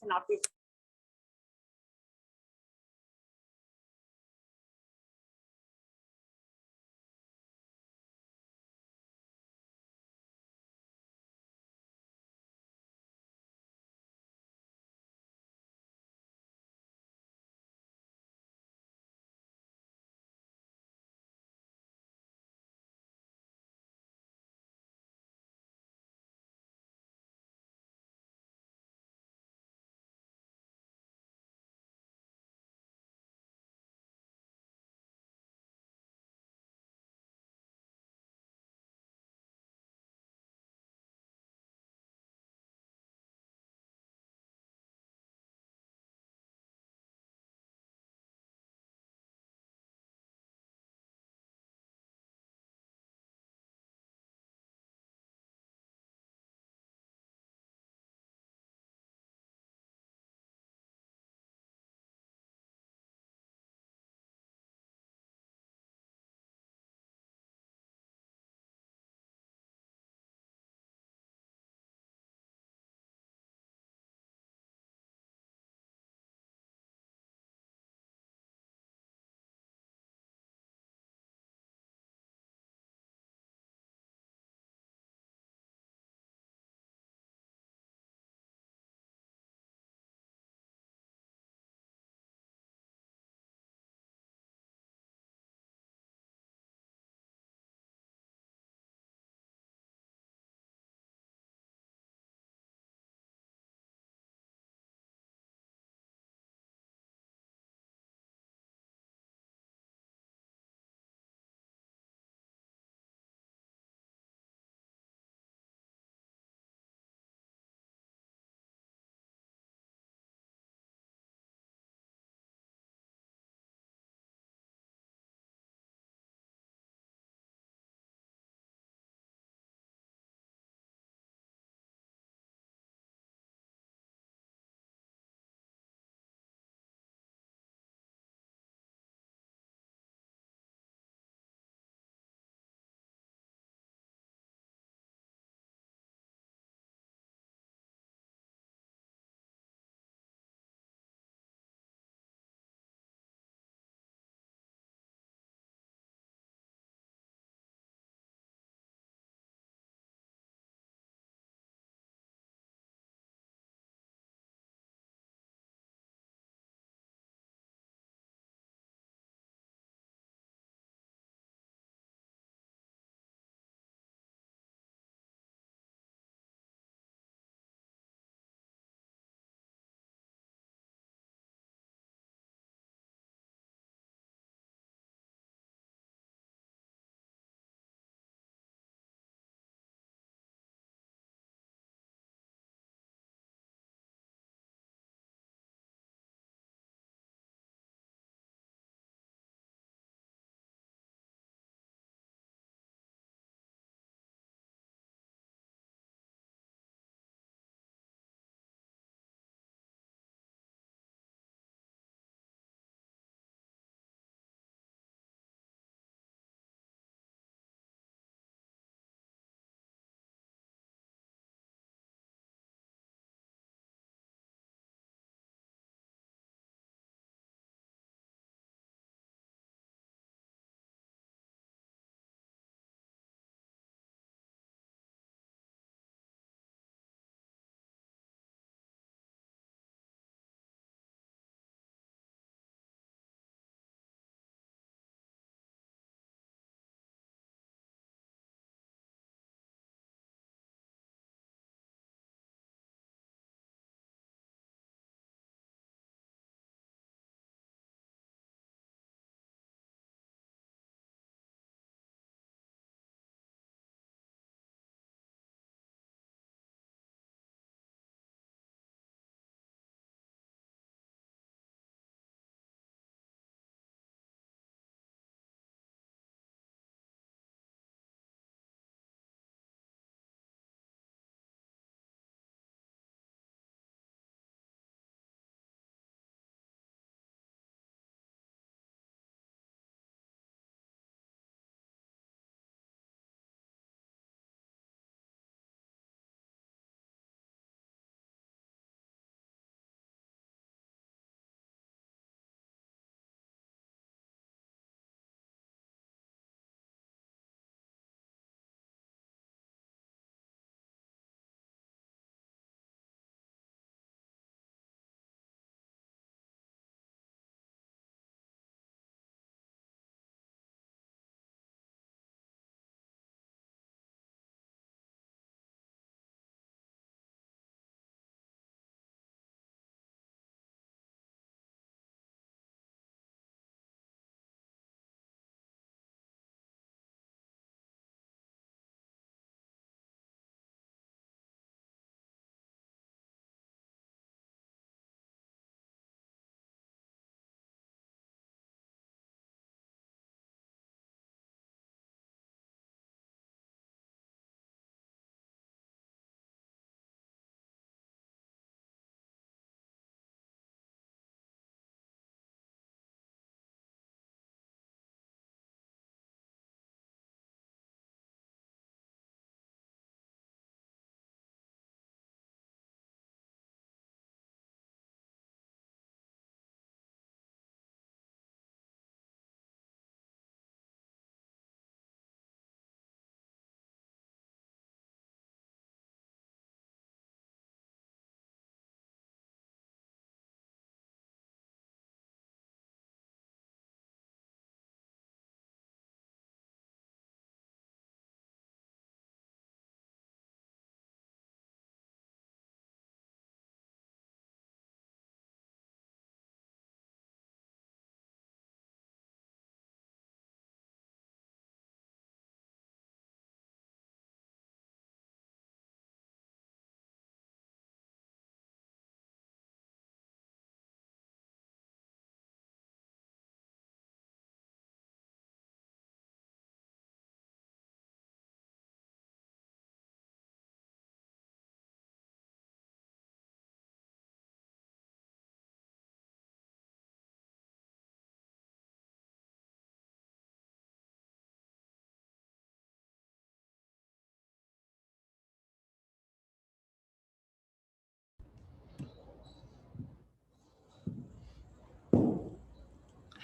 cannot be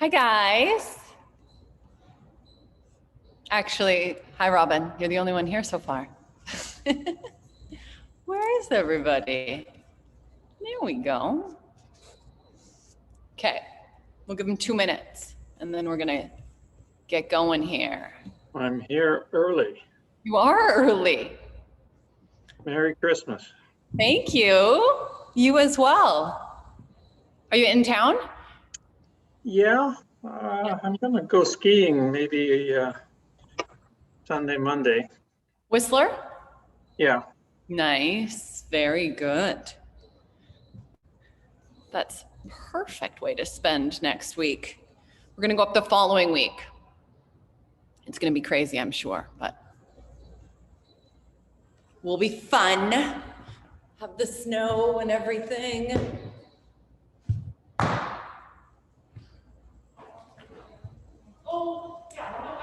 Hi, guys. Actually, hi, Robin. You're the only one here so far. Where is everybody? There we go. Okay, we'll give them 2 minutes, and then we're gonna get going here. I'm here early. You are early. Merry Christmas. Thank you. You as well. Are you in town? Yeah, I'm gonna go skiing maybe Sunday, Monday. Whistler? Yeah. Nice, very good. That's a perfect way to spend next week. We're gonna go up the following week. It's gonna be crazy, I'm sure, but will be fun. Have the snow and everything. Oh, yeah.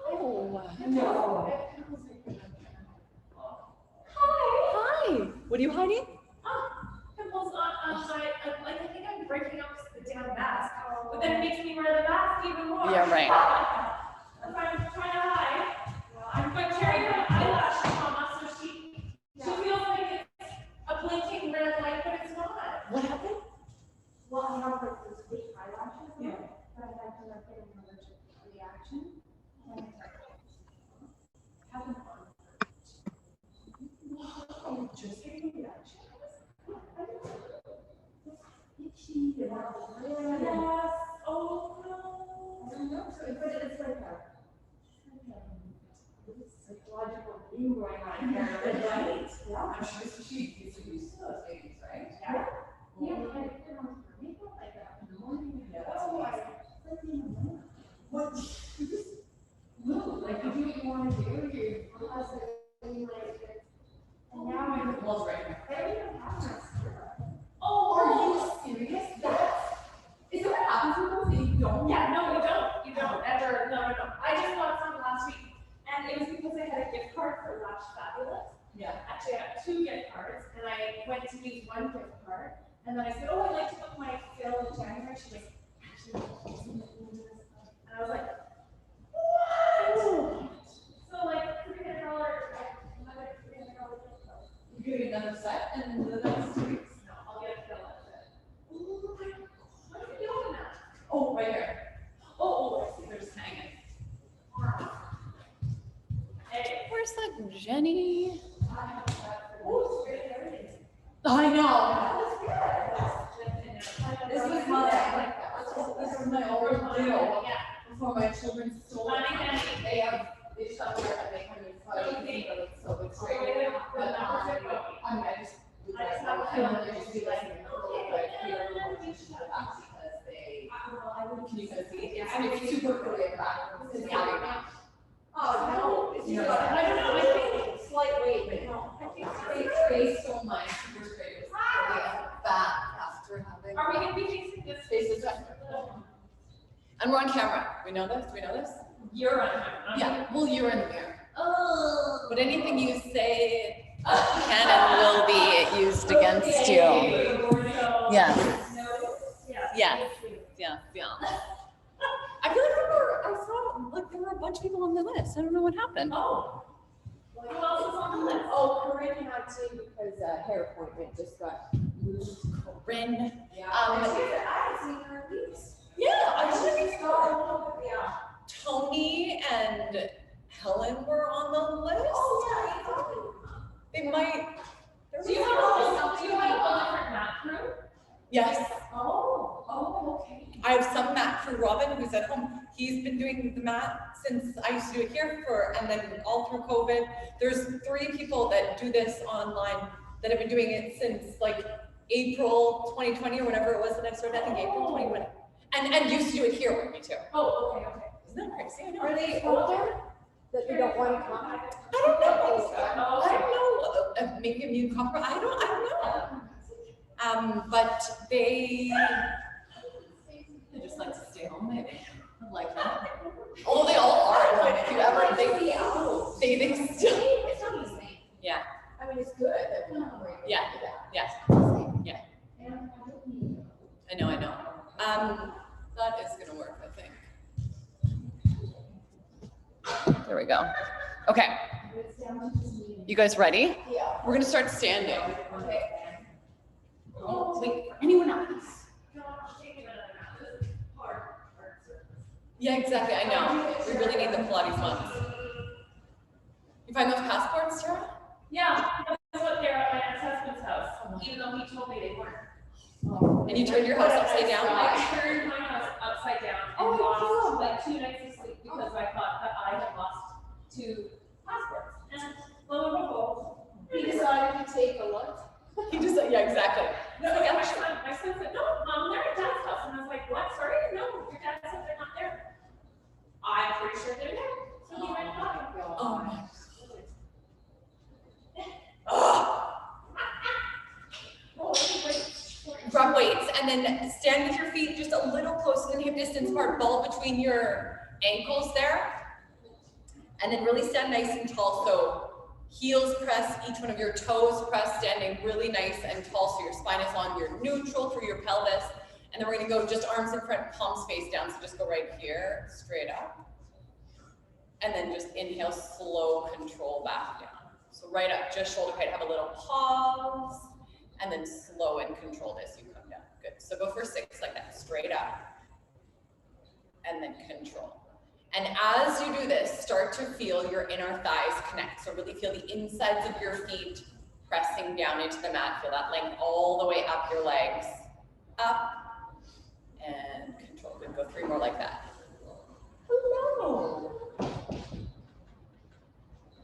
Oh, no. Hi. What are you hiding? Pimples on my, like I think I'm breaking up the damn mask, but then it makes me wear the mask even more. Yeah, right. I'm trying to hide. I'm carrying my eyelashes, Mama, so she feels like it's a blinking red light, but it's not. What happened? Well, I have like this weak eyelashes, but I had to like get an allergic reaction. Haven't fun. Wow, just getting a reaction. Itchy. Yes. Oh no. I don't know. So it's like a psychological thing going on here. Right? Yeah. I'm sure she used to use those babies, right? Yeah. Yeah. I had it on for makeup like that in the morning. Yeah. Oh, like in the morning. What? No, like you do what you want to do. You're constantly like. And now I'm the walls right now. I don't even have mascara. Oh, are you serious? Is that what happens with those that you don't? Yeah, no, you don't. You don't ever. No. I just bought some last week, and it was because I had a gift card for Lash Fabulous. Yeah. Actually, I have 2 gift cards, and I went to use 1 gift card, and then I said, "Oh, I'd like to book my fill in January." She goes, "Actually, and I was like, "What?" So like $300, another $300 gift card. You're getting another set in the next 2 weeks? No, I'll get a fill at it. Oh my God. What are you doing now? Oh, right here. Oh, I see. They're just hanging. Hey. Where's that Jenny? Oh, it's great everything. I know. This was my old deal. Yeah. Before my children stole it. They shut there and they kind of so it's great. But I just be like, can you kind of see? It's super curly at the back. Oh, no. Yeah. I don't know. I think Slight weight, but no. I think they stole my super straight. It was really fat after having. Are we going to be facing this? Faces up. And we're on camera. We know this? Do we know this? You're on camera. Yeah. Well, you're in the mirror. Oh. But anything you say can and will be used against you. Yeah. Yeah. Yeah. I feel like I saw like there were a bunch of people on the list. I don't know what happened. Oh. Who else is on the list? Oh, Corinne had to because hair appointment just got moved. Corinne. Yeah. I haven't seen her in weeks. Yeah, I think think so. Yeah. Tony and Helen were on the list. Oh, yeah. They might. Do you have a whole different mat crew? Yes. Oh, okay. I have some mat crew. Robin, who's at home, he's been doing the mat since I used to do it here and then all through COVID. There's 3 people that do this online that have been doing it since like April 2020 or whatever it was that I started. I think April 2020. And used to do it here with me too. Oh, okay. Isn't that crazy? I know. Are they older that they don't want to come? I don't know. I don't know. Maybe immune compromise. I don't know. But they just like to stay home, maybe. Like that. Although they all are. Like, if you ever they still. It's not the same. Yeah. I mean, it's good that we're not worried about Yeah. that. Yeah. I know. That is gonna work, I think. There we go. Okay. You guys ready? Yeah. We're gonna start standing. Okay. Oh, wait for anyone else. Yeah, exactly. I know. We really need the Pilates ones. You find those passports, Tara? Yeah, that's what they're at my ex-husband's house, even though he told me they weren't. And you turned your house upside down? I turned my house upside down and Oh, lost cool. like 2 nights of sleep because I thought that I had lost 2 passports. And lo and behold, He decided to take a look. He just said, yeah, exactly. no, Like, my actually- son said, no, Mom, they're at Dad's house. And I was like, what? Sorry? No, your dad said they're not there. I'm pretty sure they're there. So he went and got them. Oh my. Oh. Grab weights and then stand with your feet just a little closer than hip distance apart, ball between your ankles there. And then really stand nice and tall. So heels press, each one of your toes press, standing really nice and tall so your spine is long, you're neutral through your pelvis. And then we're gonna go just arms in front, palms face down. So just go right here, straight up. And then just inhale, slow control back down. So right up, just shoulder height, have a little pause. And then slow and controlled as you come down. Good. So go for 6 like that, straight up. And then control. And as you do this, start to feel your inner thighs connect. So really feel the insides of your feet pressing down into the mat. Feel that length all the way up your legs. Up and control. Good. Go 3 more like that. Hello.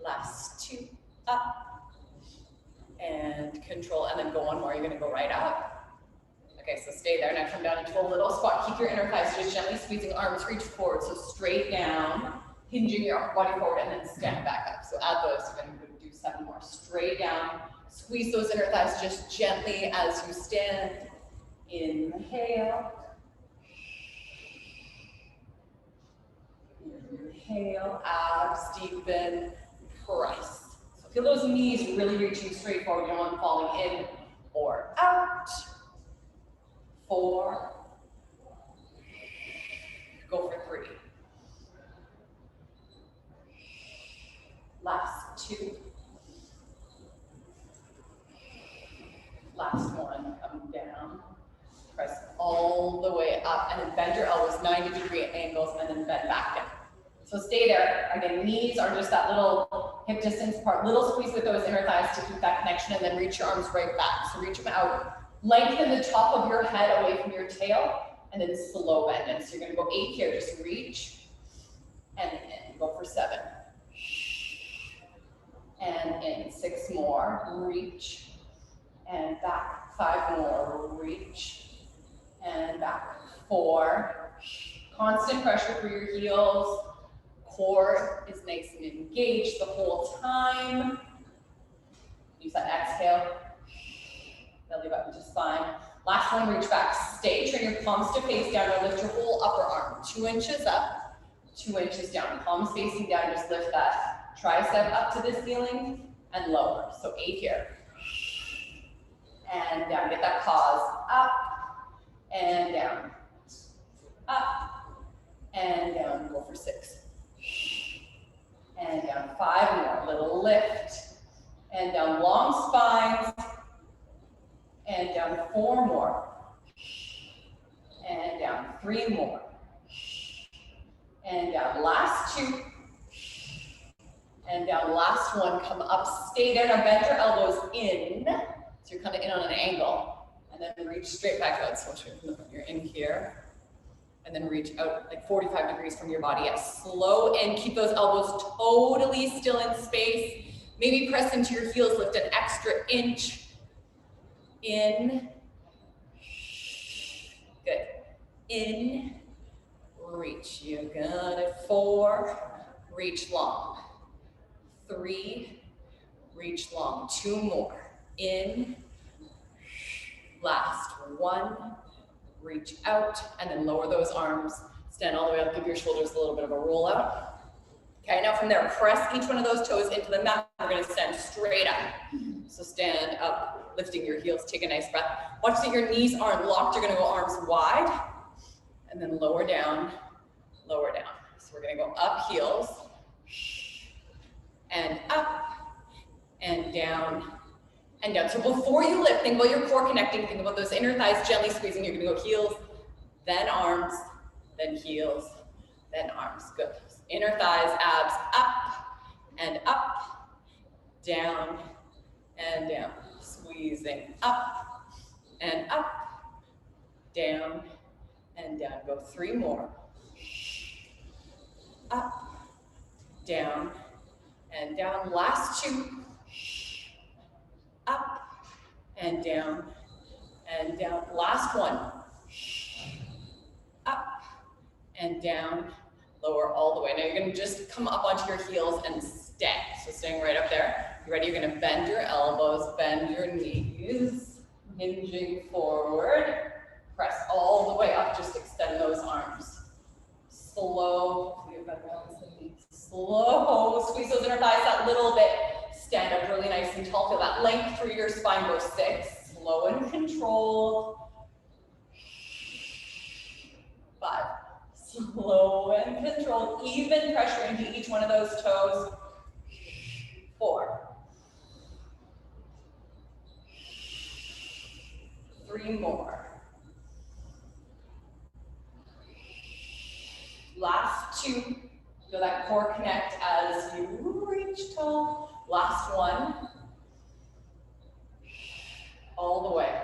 Last 2. Up. And control, and then go 1 more. You're gonna go right up. Okay, so stay there. Now come down into a little squat. Keep your inner thighs just gently squeezing, arms reach forward. So straight down, hinging your upper body forward, and then stand back up. So add those. You're gonna do 7 more. Straight down. Squeeze those inner thighs just gently as you stand. Inhale. Inhale. Abs deepen. Press. Feel those knees really reaching straight forward. You don't want them falling in or out. 4. Go for 3. Last 2. Last 1. Come down. Press all the way up and then bend your elbows 90-degree angles and then bend back down. So stay there. Again, knees are just that little hip distance apart. Little squeeze with those inner thighs to keep that connection, and then reach your arms right back. So reach them out. Lengthen the top of your head away from your tail, and then slow bend in. So you're gonna go 8 here. Just reach and in. Go for 7. And in. 6 more. Reach and back. 5 more. Reach and back. 4. Constant pressure through your heels. Core is nice and engaged the whole time. Use that exhale. Belly button to spine. Last one, reach back. Stay. Turn your palms to face down and lift your whole upper arm. 2 inches up, 2 inches down. Palms facing down. Just lift that tricep up to the ceiling and lower. So 8 here. And down. Get that pause. Up and down. Up and down. Go for 6. And down. 5 more. Little lift. And down. Long spines. And down. 4 more. And down. 3 more. And down. Last 2. And down. Last 1. Come up. Stay there. Now bend your elbows in. So you're kind of in on an angle. And then reach straight back out. So you're in here. And then reach out like 45 degrees from your body. Yes, slow and keep those elbows totally still in space. Maybe press into your heels, lift an extra inch. In. Good. In. Reach. You got it. 4. Reach long. 3. Reach long. 2 more. In. Last 1. Reach out and then lower those arms. Stand all the way up, give your shoulders a little bit of a roll out. Okay, now from there, press each one of those toes into the mat. We're gonna stand straight up. So stand up, lifting your heels, take a nice breath. Watch that your knees aren't locked. You're gonna go arms wide and then lower down, lower down. So we're gonna go up heels, and up, and down, and down. So before you lift, think about your core connecting, think about those inner thighs gently squeezing. You're gonna go heels, then arms, then heels, then arms. Good. Inner thighs, abs, up, and up, down, and down. Squeezing up, and up, down, and down. Go 3 more. Up, down, and down. Last 2. Up, and down, and down. Last 1. Up, and down. Lower all the way. Now you're gonna just come up onto your heels and stay. So staying right up there. You ready? You're gonna bend your elbows, bend your knees, hinging forward. Press all the way up, just extend those arms. Slow, slow, squeeze those inner thighs that little bit. Stand up really nice and tall. Feel that length through your spine. Go 6, slow and controlled. 5, slow and controlled. Even pressure into each one of those toes. 4, 3 more. Last 2, feel that core connect as you reach tall. Last 1. All the way.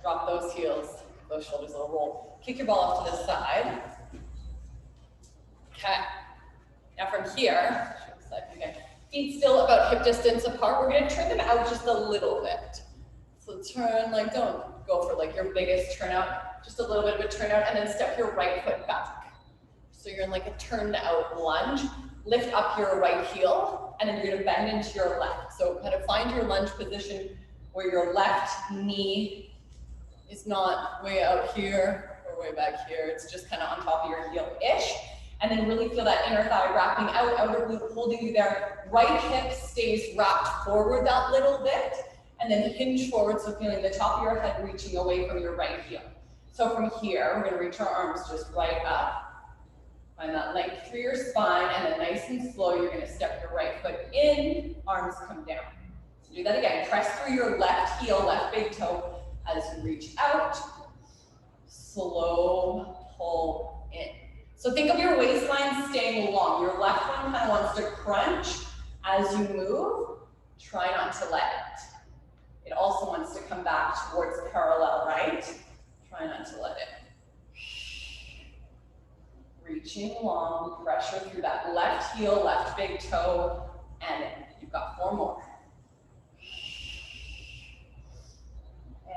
Drop those heels, those shoulders a little roll. Kick your ball off to the side. Okay. Now from here, feet still about hip distance apart. We're gonna turn them out just a little bit. So turn, like don't go for like your biggest turnout, just a little bit of a turnout, and then step your right foot back. So you're in like a turned out lunge. Lift up your right heel, and then you're gonna bend into your left. So kind of find your lunge position where your left knee is not way out here or way back here. It's just kind of on top of your heel-ish. And then really feel that inner thigh wrapping out, outer glute holding you there. Right hip stays wrapped forward that little bit, and then hinge forward, so feeling the top of your head reaching away from your right heel. So from here, we're gonna reach our arms just right up. Find that length through your spine, and then nice and slow, you're gonna step your right foot in, arms come down. So do that again. Press through your left heel, left big toe as you reach out. Slow pull in. So think of your waistline staying long. Your left one kind of wants to crunch as you move. Try not to let it. It also wants to come back towards parallel, right? Try not to let it. Reaching long, pressure through that left heel, left big toe, and in. You've got 4 more.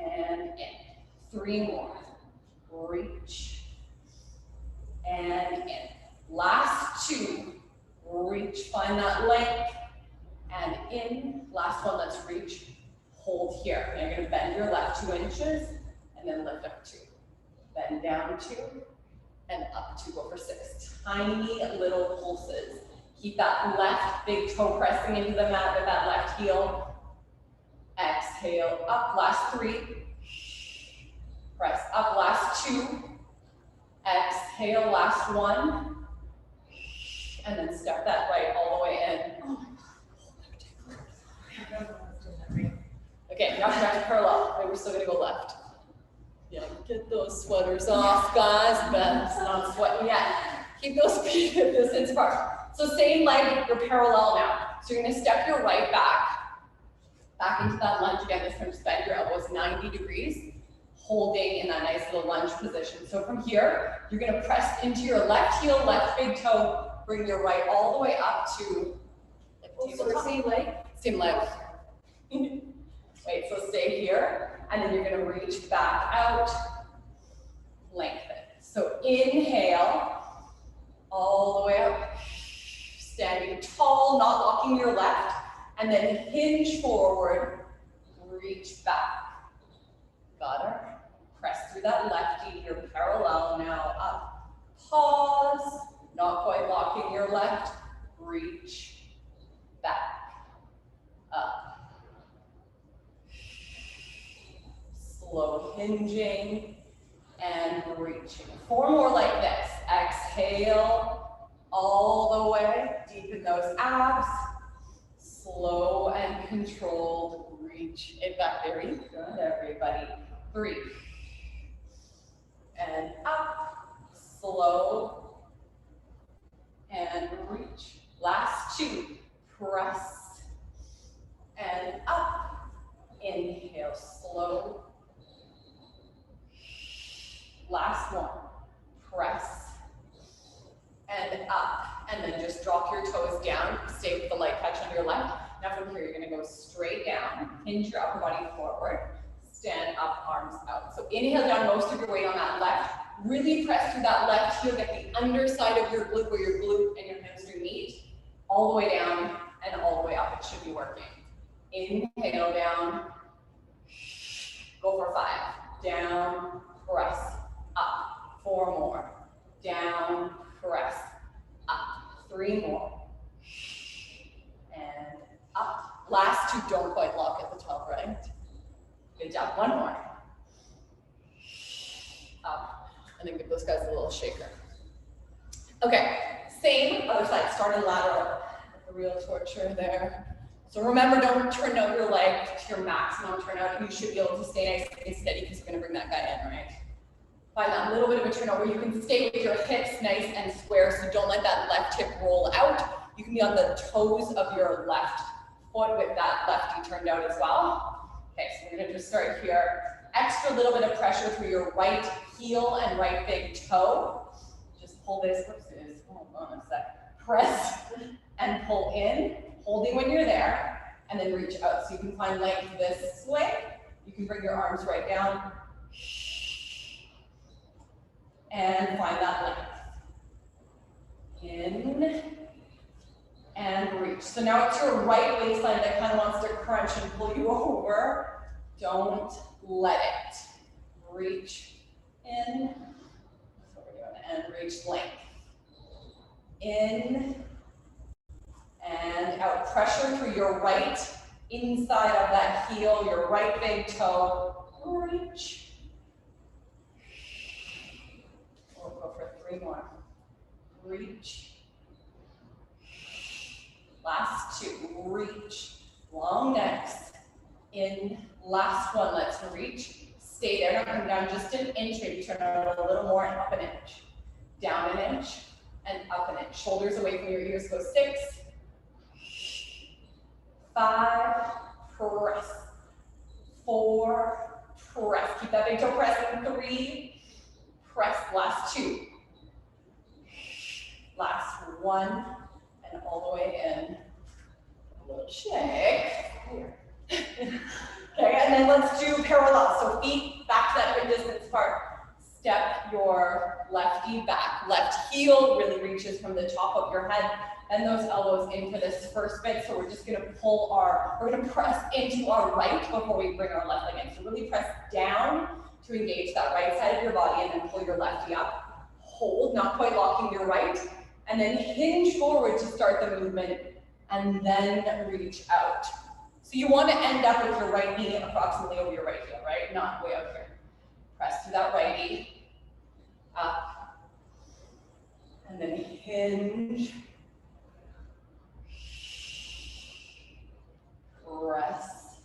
And in. 3 more. Reach. And in. Last 2. Reach, find that length. And in. Last one, let's reach. Hold here. And you're gonna bend your left 2 inches, and then lift up 2. Bend down 2. And up 2, go for 6. Tiny little pulses. Keep that left big toe pressing into the mat with that left heel. Exhale, up, last 3. Press up, last 2. Exhale, last 1. And then step that right all the way in. Oh my God. Okay, now come back to parallel. Wait, we're still gonna go left. Yeah, get those sweaters off, guys. Ben's not sweating yet. Keep those feet hip distance apart. So same leg, you're parallel now. So you're gonna step your right back into that lunge again. This time just bend your elbows 90 degrees, holding in that nice little lunge position. So from here, you're gonna press into your left heel, left big toe, bring your right all the way up to like tabletop. Same leg? Same leg. Wait, so stay here, and then you're gonna reach back out, lengthen. So inhale, all the way up, standing tall, not locking your left, and then hinge forward, reach back. Got her? Press through that left knee, you're parallel now, up. Pause, not quite locking your left, reach back, up. Slow hinging, and reaching. 4 more like this. Exhale all the way, deepen those abs. Slow and controlled reach it back. Very good, everybody. 3. And up, slow, and reach. Last 2, press, and up. Inhale, slow. Last 1, press, and up. And then just drop your toes down, stay with the light touch on your left. Now from here, you're gonna go straight down, hinge your upper body forward, stand up, arms out. So inhale down most of your weight on that left. Really press through that left heel, get the underside of your glute where your glute and your hamstring meet, all the way down and all the way up. It should be working. Inhale down, go for 5. Down, press, up. 4 more. Down, press, up. 3 more. And up. Last 2 don't quite lock at the top, right? Good job. 1 more. Up. And then give those guys a little shaker. Okay, same other side, starting lateral. The real torture there. So remember, don't turn out your leg to your maximum turnout. You should be able to stay nice and steady because you're gonna bring that guy in, right? Find that little bit of a turnout where you can stay with your hips nice and square, so don't let that left hip roll out. You can be on the toes of your left foot with that lefty turned out as well. Okay, so we're gonna just start here. Extra little bit of pressure through your right heel and right big toe. Just pull this, hold on a sec. Press and pull in, holding when you're there, and then reach out. So you can find length this way. You can bring your arms right down and find that length. In and reach. So now it's your right waistline that kind of wants to crunch and pull you over. Don't let it. Reach in. That's what we're doing. And reach length. In and out. Pressure through your right inside of that heel, your right big toe. Reach. We'll go for 3 more. Reach. Last 2. Reach. Long necks. In. Last 1. Let's reach. Stay there. Don't come down just an inch. Maybe turn out a little more and up an inch. Down an inch and up an inch. Shoulders away from your ears. Go 6. 5. Press. 4. Press. Keep that big toe pressing. 3. Press. Last 2. Last 1. And all the way in. A little shake. Here. Okay, and then let's do parallel. So feet back to that hip distance apart. Step your lefty back. Left heel really reaches from the top of your head and those elbows into this first bit. So we're just gonna we're gonna press into our right before we bring our left leg in. So really press down to engage that right side of your body and then pull your lefty up. Hold, not quite locking your right. And then hinge forward to start the movement and then reach out. So you want to end up with your right knee approximately over your right heel, right? Not way up here. Press to that righty, up, and then hinge, press,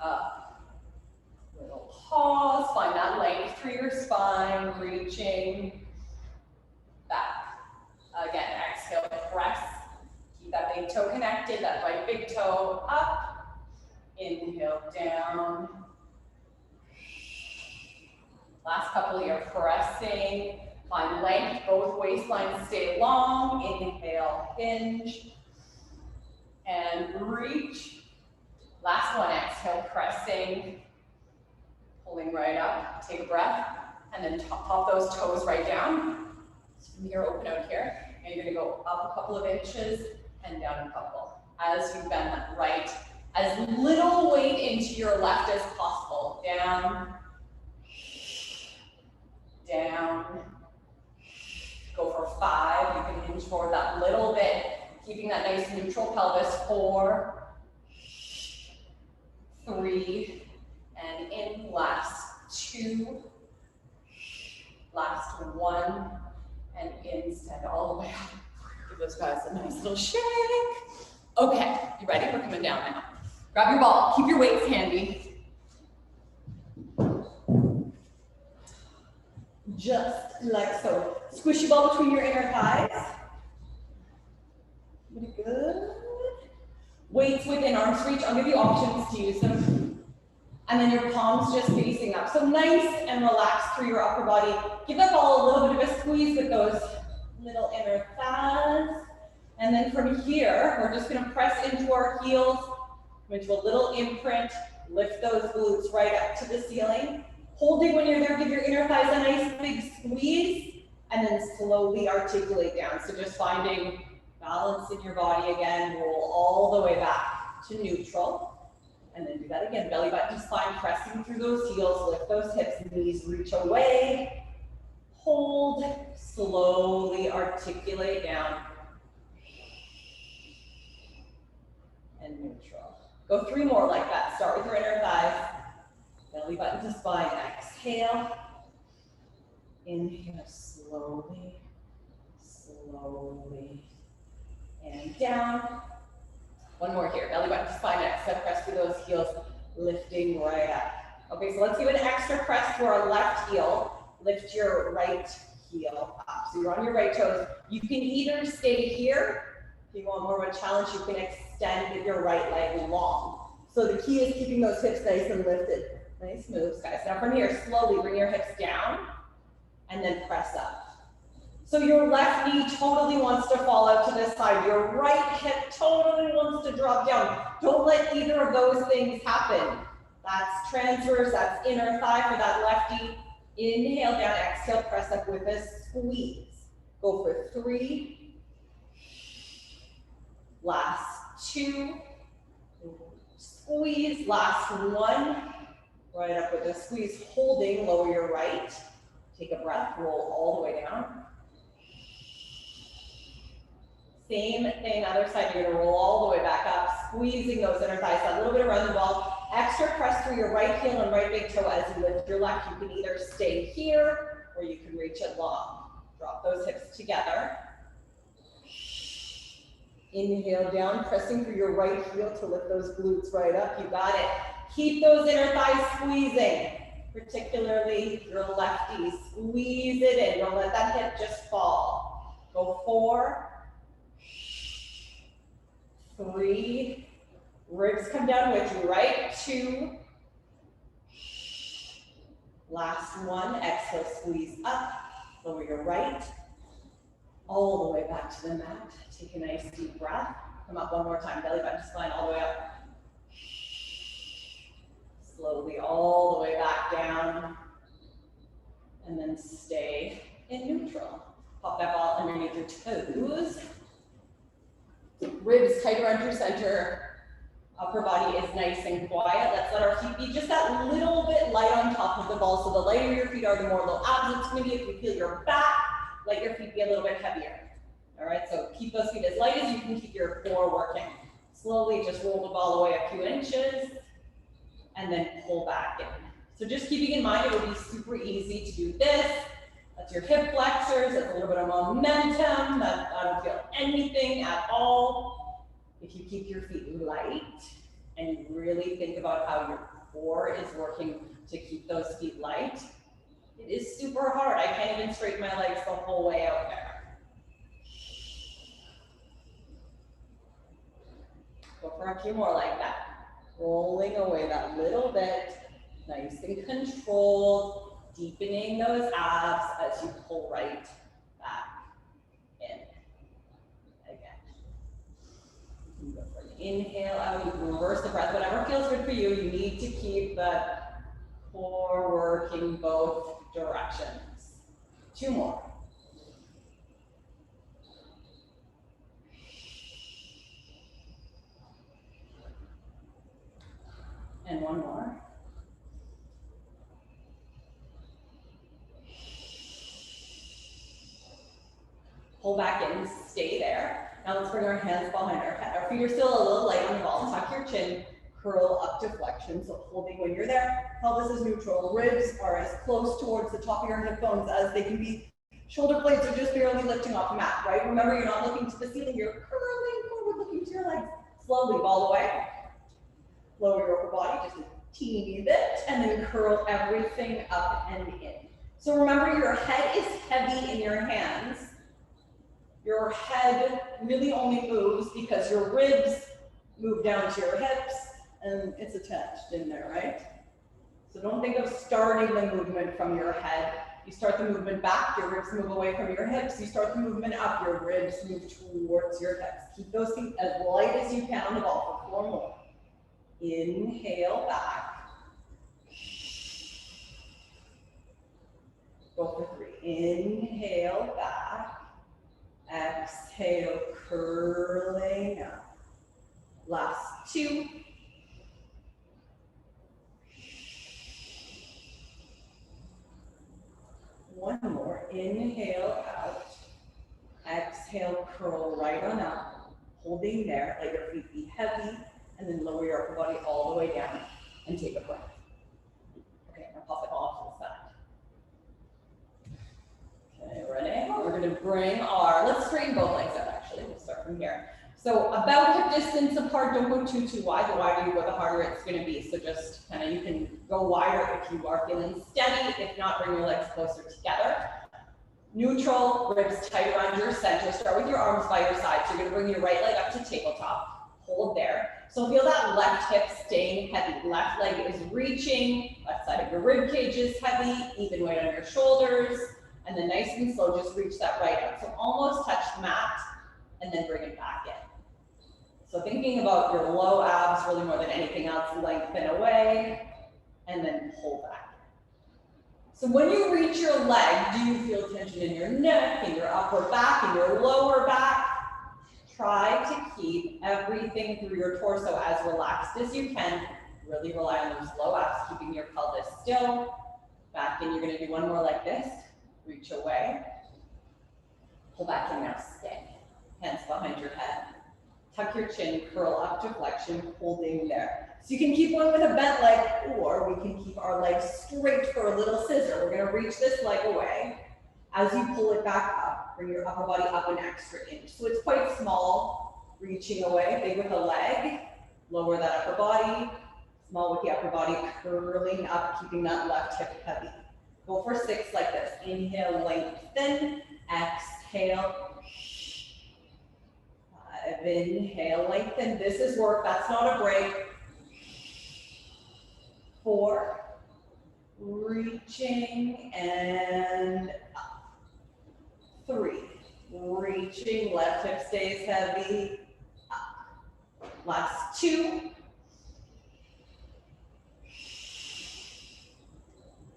up, little pause, find that length through your spine, reaching, back. Again, exhale, press. Keep that big toe connected, that right big toe up. Inhale, down. Last couple here, pressing. Find length, both waistlines stay long. Inhale, hinge. And reach. Last one, exhale, pressing. Pulling right up, take a breath. And then pop those toes right down. So from here, open out here. And you're gonna go up a couple of inches and down a couple. As you bend that right, as little weight into your left as possible. Down, down. Go for 5. You can hinge forward that little bit, keeping that nice neutral pelvis. 4, 3, and in. Last 2, one, and extend all the way up. Give those guys a nice little shake. Okay, you ready? We're coming down now. Grab your ball, keep your weights handy. Just like so. Squish your ball between your inner thighs. Pretty good. Weights within arm's reach. I'll give you options to use them. And then your palms just facing up. So nice and relaxed through your upper body. Give that ball a little bit of a squeeze with those little inner thighs. And then from here, we're just gonna press into our heels, come into a little imprint, lift those glutes right up to the ceiling. Holding when you're there, give your inner thighs a nice big squeeze, and then slowly articulate down. So just finding balance in your body again, roll all the way back to neutral. And then do that again, belly button to spine, pressing through those heels, lift those hips, knees reach away. Hold, slowly articulate down. And neutral. Go 3 more like that. Start with your inner thighs. Belly button to spine. Exhale. Inhale slowly, slowly. And down. One more here. Belly button to spine. Exhale. Press through those heels. Lifting right up. Okay, so let's give an extra press to our left heel. Lift your right heel up. So you're on your right toes. You can either stay here. If you want more of a challenge, you can extend your right leg long. So the key is keeping those hips nice and lifted. Nice moves, guys. Now from here, slowly bring your hips down and then press up. So your left knee totally wants to fall out to this side. Your right hip totally wants to drop down. Don't let either of those things happen. That's transverse, that's inner thigh for that lefty. Inhale down, exhale, press up with a squeeze. Go for 3. Last 2. Squeeze, last 1. Right up with a squeeze, holding, lower your right. Take a breath, roll all the way down. Same thing, other side, you're gonna roll all the way back up, squeezing those inner thighs, a little bit around the ball. Extra press through your right heel and right big toe as you lift your left. You can either stay here or you can reach it long. Drop those hips together. Inhale down, pressing through your right heel to lift those glutes right up. You got it. Keep those inner thighs squeezing, particularly your lefties. Squeeze it in. Don't let that hip just fall. Go 4, 3, ribs come down with you, right? 2, last 1, exhale, squeeze up, lower your right, all the way back to the mat. Take a nice deep breath. Come up one more time, belly button to spine all the way up. Slowly all the way back down, and then stay in neutral. Pop that ball underneath your toes. Ribs tight around your center. Upper body is nice and quiet. Let's let our feet be just that little bit light on top of the ball. So the lighter your feet are, the more low abs it's going to be. If you feel your back, let your feet be a little bit heavier. All right, so keep those feet as light as you can, keep your core working. Slowly just roll the ball away a few inches and then pull back in. So just keeping in mind, it would be super easy to do this. That's your hip flexors, that's a little bit of momentum, that I don't feel anything at all. If you keep your feet light and you really think about how your core is working to keep those feet light, it is super hard. I can't even straighten my legs the whole way out there. Go for a few more like that. Rolling away that little bit, nice and controlled, deepening those abs as you pull right back in. Again. You can go for an inhale out, you can reverse the breath, whatever feels good for you. You need to keep the core working both directions. 2 more. And 1 more. Pull back in, stay there. Now let's bring our hands behind our head. Our feet are still a little light on the ball. Tuck your chin, curl up to flexion. So holding when you're there, pelvis is neutral, ribs are as close towards the top of your hip bones as they can be. Shoulder blades are just barely lifting off the mat, right? Remember, you're not looking to the ceiling, you're curling forward, looking to your legs. Slowly ball away. Lower your upper body just a teeny bit, and then curl everything up and in. So remember, your head is heavy in your hands. Your head really only moves because your ribs move down to your hips, and it's attached in there, right? So don't think of starting the movement from your head. You start the movement back, your ribs move away from your hips. You start the movement up, your ribs move towards your hips. Keep those feet as light as you can on the ball for 4 more. Inhale back. Go for 3. Inhale back. Exhale, curling up. Last 2. One more. Inhale out. Exhale, curl right on up. Holding there, let your feet be heavy, and then lower your upper body all the way down and take a breath. Okay, now pop it off to the side. Okay, ready? We're going to bring let's straighten both legs out actually. We'll start from here. So about hip distance apart, don't go too wide. The wider you go, the harder it's going to be. So just kind of, you can go wider if you are feeling steady. If not, bring your legs closer together. Neutral, ribs tight around your center. Start with your arms by your side. So you're going to bring your right leg up to tabletop. Hold there. So feel that left hip staying heavy. Left leg is reaching. Left side of your rib cage is heavy. Even weight on your shoulders. And then nice and slow, just reach that right out. So almost touch the mat, and then bring it back in. So thinking about your low abs really more than anything else, lengthen away, and then pull back. So when you reach your leg, do you feel tension in your neck, in your upper back, in your lower back? Try to keep everything through your torso as relaxed as you can. Really rely on those low abs, keeping your pelvis still. Back in, you're gonna do one more like this. Reach away. Pull back in now, stay. Hands behind your head. Tuck your chin, curl up to flexion, holding there. So you can keep one with a bent leg, or we can keep our legs straight for a little scissor. We're gonna reach this leg away. As you pull it back up, bring your upper body up an extra inch. So it's quite small, reaching away, big with the leg, lower that upper body, small with the upper body, curling up, keeping that left hip heavy. Go for 6 like this. Inhale, lengthen, exhale. 5, inhale, lengthen. This is work, that's not a break. 4, reaching and up. 3, reaching, left hip stays heavy, up. Last 2.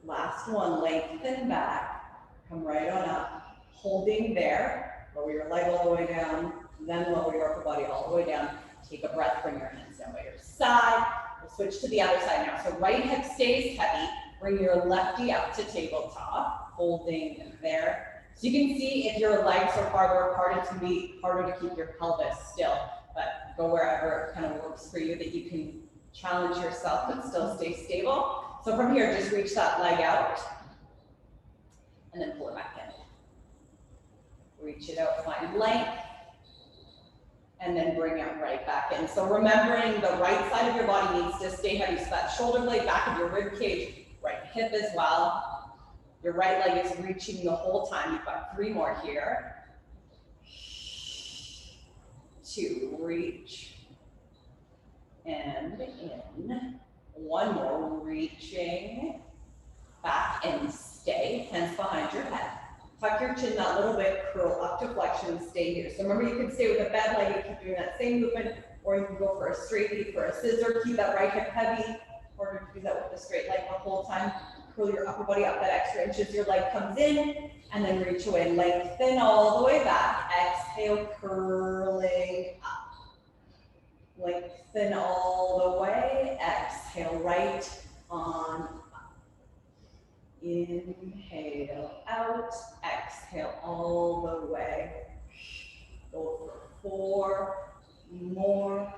Last 1, lengthen back, come right on up, holding there, lower your leg all the way down, then lower your upper body all the way down. Take a breath, bring your hands down by your side. We'll switch to the other side now. So right hip stays heavy, bring your lefty up to tabletop, holding there. So you can see if your legs are farther apart, it's gonna be harder to keep your pelvis still, but go wherever it kind of works for you that you can challenge yourself but still stay stable. So from here, just reach that leg out and then pull it back in. Reach it out, find length, and then bring it right back in. So remembering the right side of your body needs to stay heavy. So that shoulder blade, back of your rib cage, right hip as well. Your right leg is reaching the whole time. You've got 3 more here. 2, reach, and in. 1 more, reaching, back and stay, hands behind your head. Tuck your chin that little bit, curl up to flexion, stay here. So remember, you can stay with a bad leg, you keep doing that same movement, or you can go for a straight lead, for a scissor, keep that right hip heavy, or do that with the straight leg the whole time. Curl your upper body up that extra inch as your leg comes in, and then reach away, lengthen all the way back. Exhale, curling up. Lengthen all the way, exhale right on up. Inhale out, exhale all the way. Go for 4 more.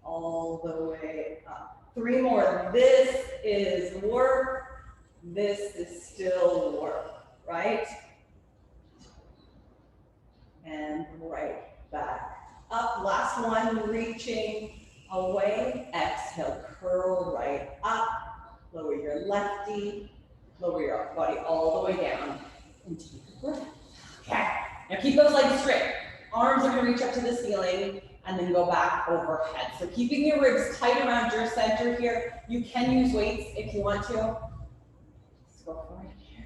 all the way up. 3 more. This is work. This is still work, right? And right back up. Last one, reaching away. Exhale, curl right up. Lower your lefty. Lower your body all the way down. And take a breath. Okay. Now keep those legs straight. Arms are going to reach up to the ceiling and then go back overhead. So keeping your ribs tight around your center here. You can use weights if you want to. Let's go for it here.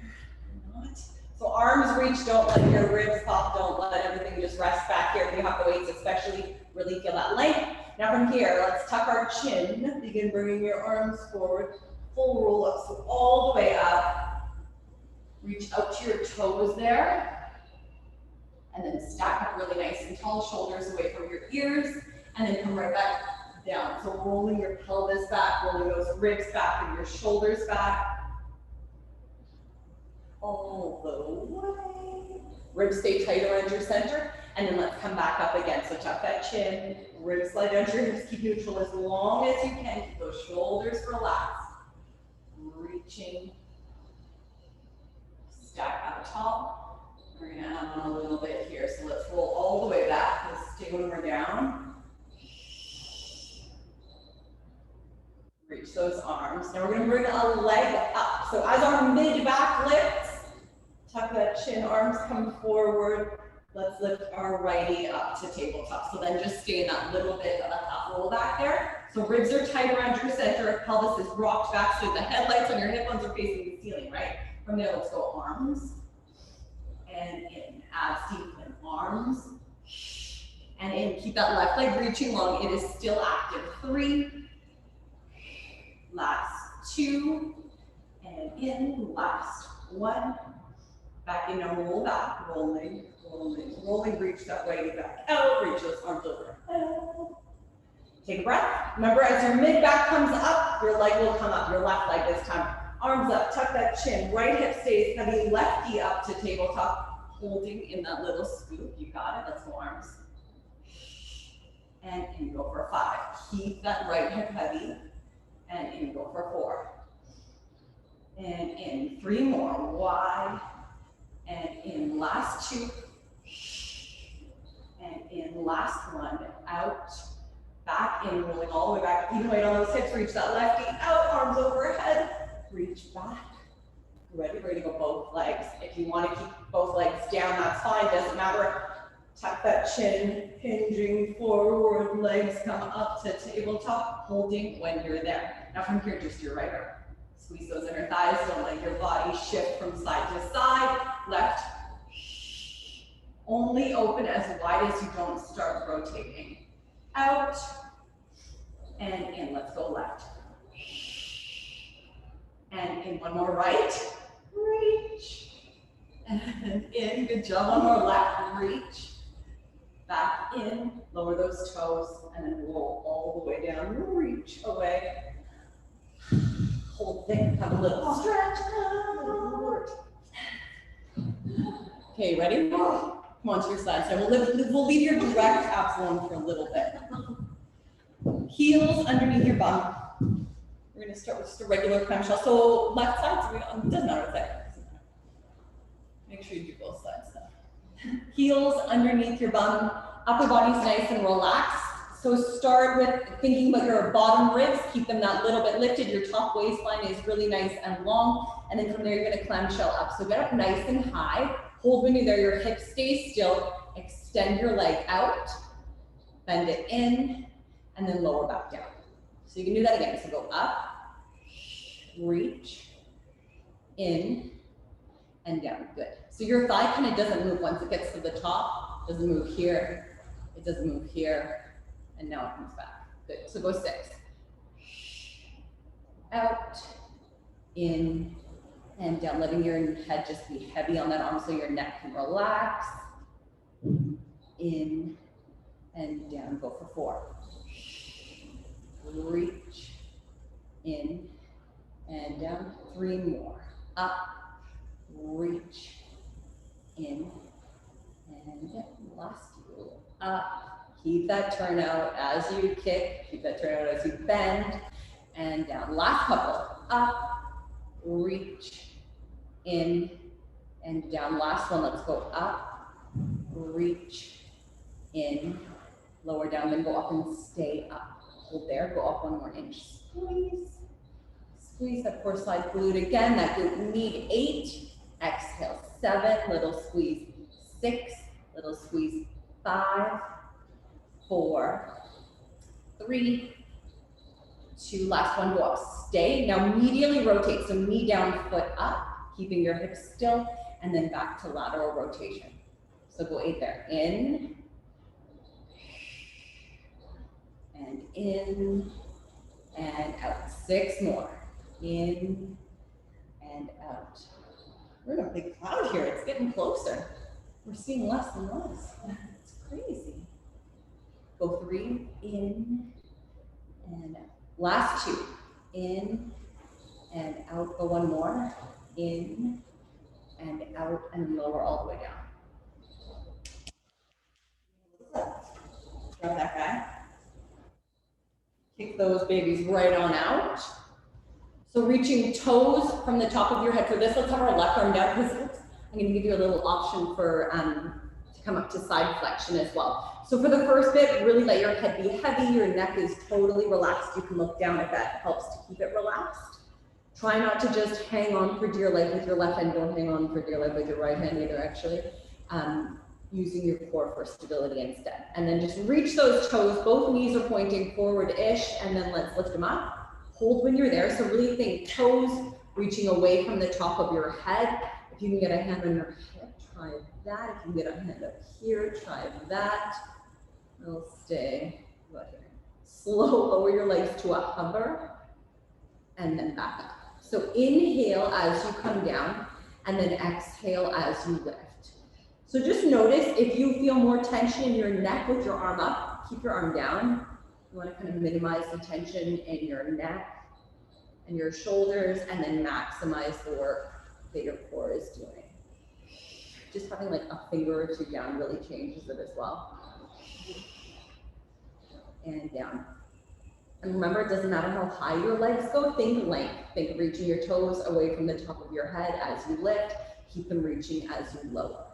Or not. So arms reach, don't let your ribs pop, don't let everything just rest back here. If you have the weights especially, really feel that length. Now from here, let's tuck our chin. Begin bringing your arms forward. Full roll up, so all the way up. Reach out to your toes there. And then stack up really nice and tall, shoulders away from your ears. And then come right back down. So rolling your pelvis back, rolling those ribs back and your shoulders back. All the way. Ribs stay tight around your center. And then let's come back up again. So tuck that chin, ribs slide down to your hips, keep neutral as long as you can. Keep those shoulders relaxed. Reaching. Stack up tall. We're gonna add on a little bit here. So let's roll all the way back. Let's stay when we're down. Reach those arms. Now we're gonna bring a leg up. So as our mid-back lifts, tuck that chin, arms come forward. Let's lift our righty up to tabletop. So then just stay in that little bit of a half roll back there. So ribs are tight around your center. Pelvis is rocked back so the headlights on your hip bones are facing the ceiling, right? From there, let's go arms. And in, abs deepen, arms. And in, keep that left leg reaching long. It is still active. 3. Last 2. And in, last 1. Back in, now roll back, rolling, rolling, rolling, reach that righty back out, reach those arms over. Take a breath. Remember, as your mid-back comes up, your leg will come up, your left leg this time. Arms up, tuck that chin, right hip stays heavy, lefty up to tabletop, holding in that little scoop. You got it, let's go arms. And in, go for 5. Keep that right hip heavy, and in, go for 4. And in, 3 more, wide. And in, last 2. And in, last 1, out. Back in, rolling all the way back. Even weight on those hips, reach that lefty out, arms overhead. Reach back. Ready to go both legs. If you want to keep both legs down, that's fine, doesn't matter. Tuck that chin, hinging forward, legs come up to tabletop, holding when you're there. Now from here, just your right arm. Squeeze those inner thighs, don't let your body shift from side to side. Left. Only open as wide as you don't start rotating. Out. And in, let's go left. And in, 1 more right. Reach. And in, good job, 1 more left, reach. Back in, lower those toes, and then roll all the way down, reach away. Hold thick, have a little stretch. Okay, ready? Come on to your side. So we'll leave your direct abs alone for a little bit. Heels underneath your bum. We're gonna start with just a regular clamshell. So left side, so it doesn't matter what side. Make sure you do both sides though. Heels underneath your bum. Upper body's nice and relaxed. So start with thinking about your bottom ribs, keep them that little bit lifted. Your top waistline is really nice and long. And then from there, you're gonna clamshell up. So get up nice and high. Hold when you're there, your hips stay still. Extend your leg out, bend it in, and then lower back down. So you can do that again. So go up, reach, in, and down. Good. So your thigh kind of doesn't move once it gets to the top. Doesn't move here. It doesn't move here. And now it comes back. Good. So go 6. Out, in, and down. Letting your head just be heavy on that arm so your neck can relax. In, and down. Go for 4. Reach, in, and down. 3 more. Up, reach, in, and last 2. Up, Keep that turnout as you kick, keep that turnout as you bend, and down. Last couple, up, reach, in, and down. Last one, let's go up, reach, in, lower down, then go up and stay up. Hold there, go up 1 more inch, squeeze. Squeeze that core side glute again, that glute need 8, exhale, 7, little squeeze, 6, little squeeze, 5, 4, 3, 2, last one, go up, stay. Now medially rotate, so knee down, foot up, keeping your hips still, and then back to lateral rotation. So go 8 there, in, and in, and out. 6 more. In and out. We're in a big cloud here. It's getting closer. We're seeing less and less. It's crazy. Go 3, in and out. Last 2, in and out. Go 1 more. In and out, and lower all the way down. Grab that guy. Kick those babies right on out. So reaching toes from the top of your head. For this, let's have our left arm down, because I'm going to give you a little option for to come up to side flexion as well. So for the first bit, really let your head be heavy. Your neck is totally relaxed. You can look down if that helps to keep it relaxed. Try not to just hang on for dear life with your left hand. Don't hang on for dear life with your right hand either, actually. Using your core for stability instead. And then just reach those toes. Both knees are pointing forward-ish, and then let's lift them up. Hold when you're there. So really think toes reaching away from the top of your head. If you can get a hand on your hip, try that. If you can get a hand up here, try that. We'll stay right here. Slow, lower your legs to a hover, and then back up. So inhale as you come down, and then exhale as you lift. So just notice if you feel more tension in your neck with your arm up, keep your arm down. You want to kind of minimize the tension in your neck and your shoulders, and then maximize the work that your core is doing. Just having like a finger or 2 down really changes it as well. And down. And remember, it doesn't matter how high your legs go, think length. Think reaching your toes away from the top of your head as you lift. Keep them reaching as you lower.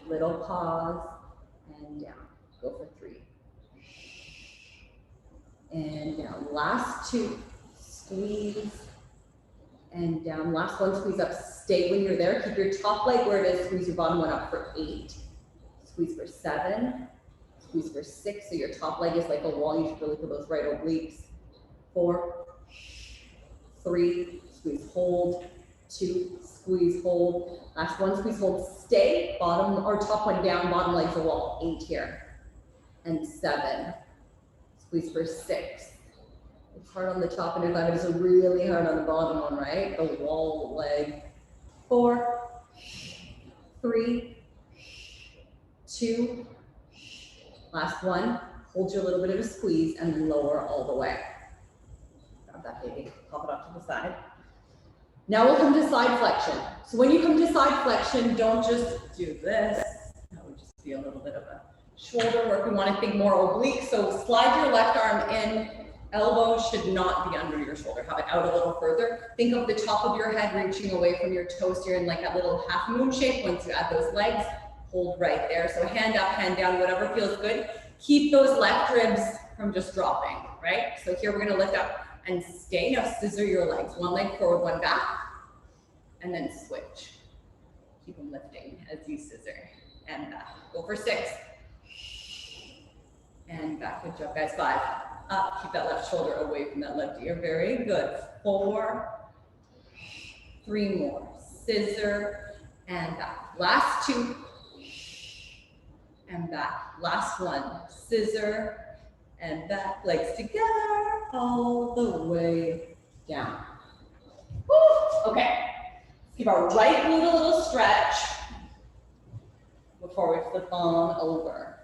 Little pause, and down. Go for 3. And down. Last 2, squeeze, and down. Last one, squeeze up. Stay when you're there. Keep your top leg where it is. Squeeze your bottom one up for 8. Squeeze for 7. Squeeze for 6. So your top leg is like a wall. You should really feel those right obliques. 4, 3, squeeze, hold. 2, squeeze, hold. Last one, squeeze, hold, stay. Bottom or top one down, bottom leg's a wall. 8 here. And 7. Squeeze for 6. It's hard on the top and 5, it is really hard on the bottom one, right? The wall leg. 4, 3, 2. Last one, hold you a little bit of a squeeze and then lower all the way. Grab that baby, pop it off to the side. Now we'll come to side flexion. So when you come to side flexion, don't just do this. That would just be a little bit of a shoulder work. We want to think more oblique. So slide your left arm in. Elbow should not be under your shoulder. Have it out a little further. Think of the top of your head reaching away from your toes here in like a little half moon shape. Once you add those legs, hold right there. So hand up, hand down, whatever feels good. Keep those left ribs from just dropping, right? So here we're going to lift up and stay. Now scissor your legs. One leg forward, one back, and then switch. Keep them lifting as you scissor and back. Go for 6. And back. Good job, guys. 5. Up. Keep that left shoulder away from that left ear. Very good. 4. 3 more. Scissor and back. Last 2. And back. Last one. Scissor and back. Legs together all the way down. Woo! Okay. Let's give our right glute a little stretch before we flip on over.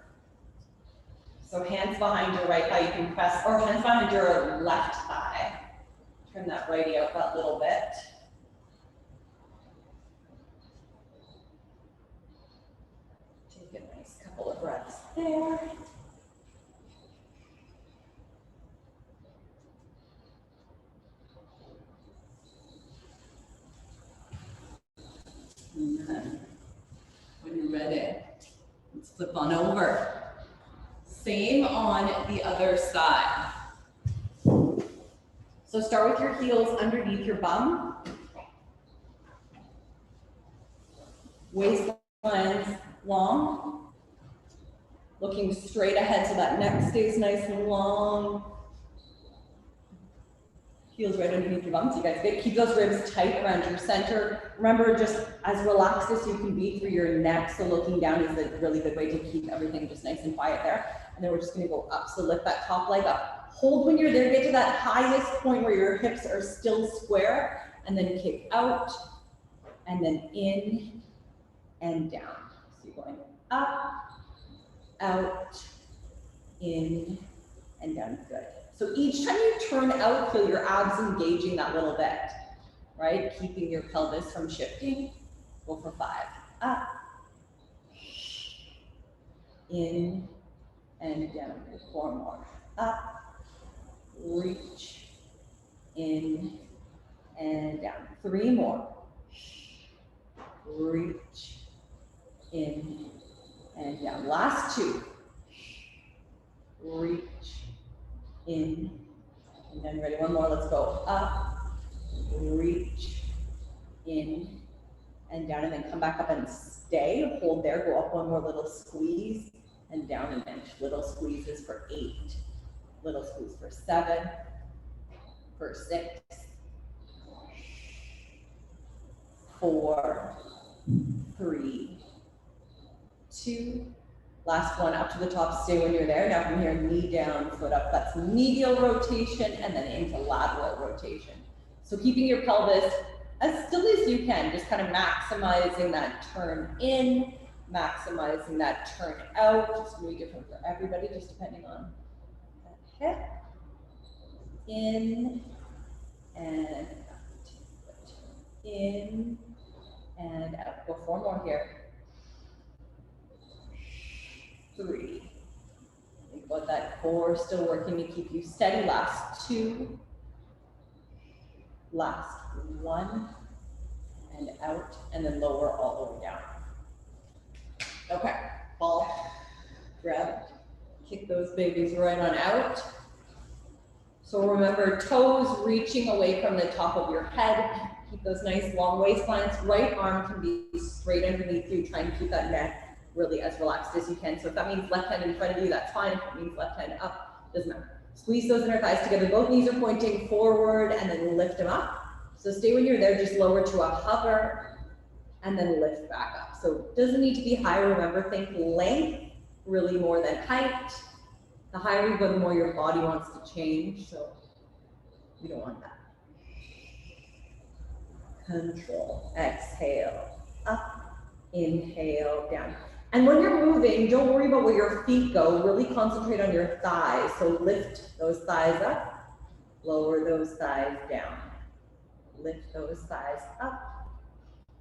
So hands behind your right thigh, you can press, or hands behind your left thigh. Turn that righty out that little bit. Take a nice couple of breaths. there. And then, when you're ready, let's flip on over. Same on the other side. So start with your heels underneath your bum. Waistline's long. Looking straight ahead so that neck stays nice and long. Heels right underneath your bum. So you guys keep those ribs tight around your center. Remember, just as relaxed as you can be through your neck. So looking down is a really good way to keep everything just nice and quiet there. And then we're just gonna go up. So lift that top leg up. Hold when you're there, get to that highest point where your hips are still square, and then kick out, and then in and down. So you're going up, out, in, and down. Good. So each time you turn out, feel your abs engaging that little bit, right? Keeping your pelvis from shifting. Go for 5. Up, in, and down. 4 more. Up, reach, in, and down. 3 more. Reach, in, and down. Last 2. Reach, in, and then ready. 1 more. Let's go up, reach, in, and down, and then come back up and stay. Hold there. Go up 1 more little squeeze, and down an inch. Little squeezes for 8. Little squeeze for 7. For 6. 4. 3. 2. Last one, up to the top, stay when you're there. Now from here, knee down, foot up. That's medial rotation, and then into lateral rotation. So keeping your pelvis as still as you can, just kind of maximizing that turn in, maximizing that turn out. It's really different for everybody, just depending on that hip. In, and out. In, and out. Go 4 more here. 3. Think about that core still working to keep you steady. Last 2. Last 1. And out, and then lower all the way down. Okay, ball, grab, kick those babies right on out. So remember, toes reaching away from the top of your head. Keep those nice long waistlines. Right arm can be straight underneath you. Try and keep that neck really as relaxed as you can. So if that means left hand in front of you, that's fine. If it means left hand up, doesn't matter. Squeeze those inner thighs together. Both knees are pointing forward, and then lift them up. So stay when you're there, just lower to a hover, and then lift back up. So it doesn't need to be high. Remember, think length really more than height. The higher you go, the more your body wants to change. So you don't want that. Control, exhale, up, inhale, down. And when you're moving, don't worry about where your feet go. Really concentrate on your thighs. So lift those thighs up, lower those thighs down. Lift those thighs up,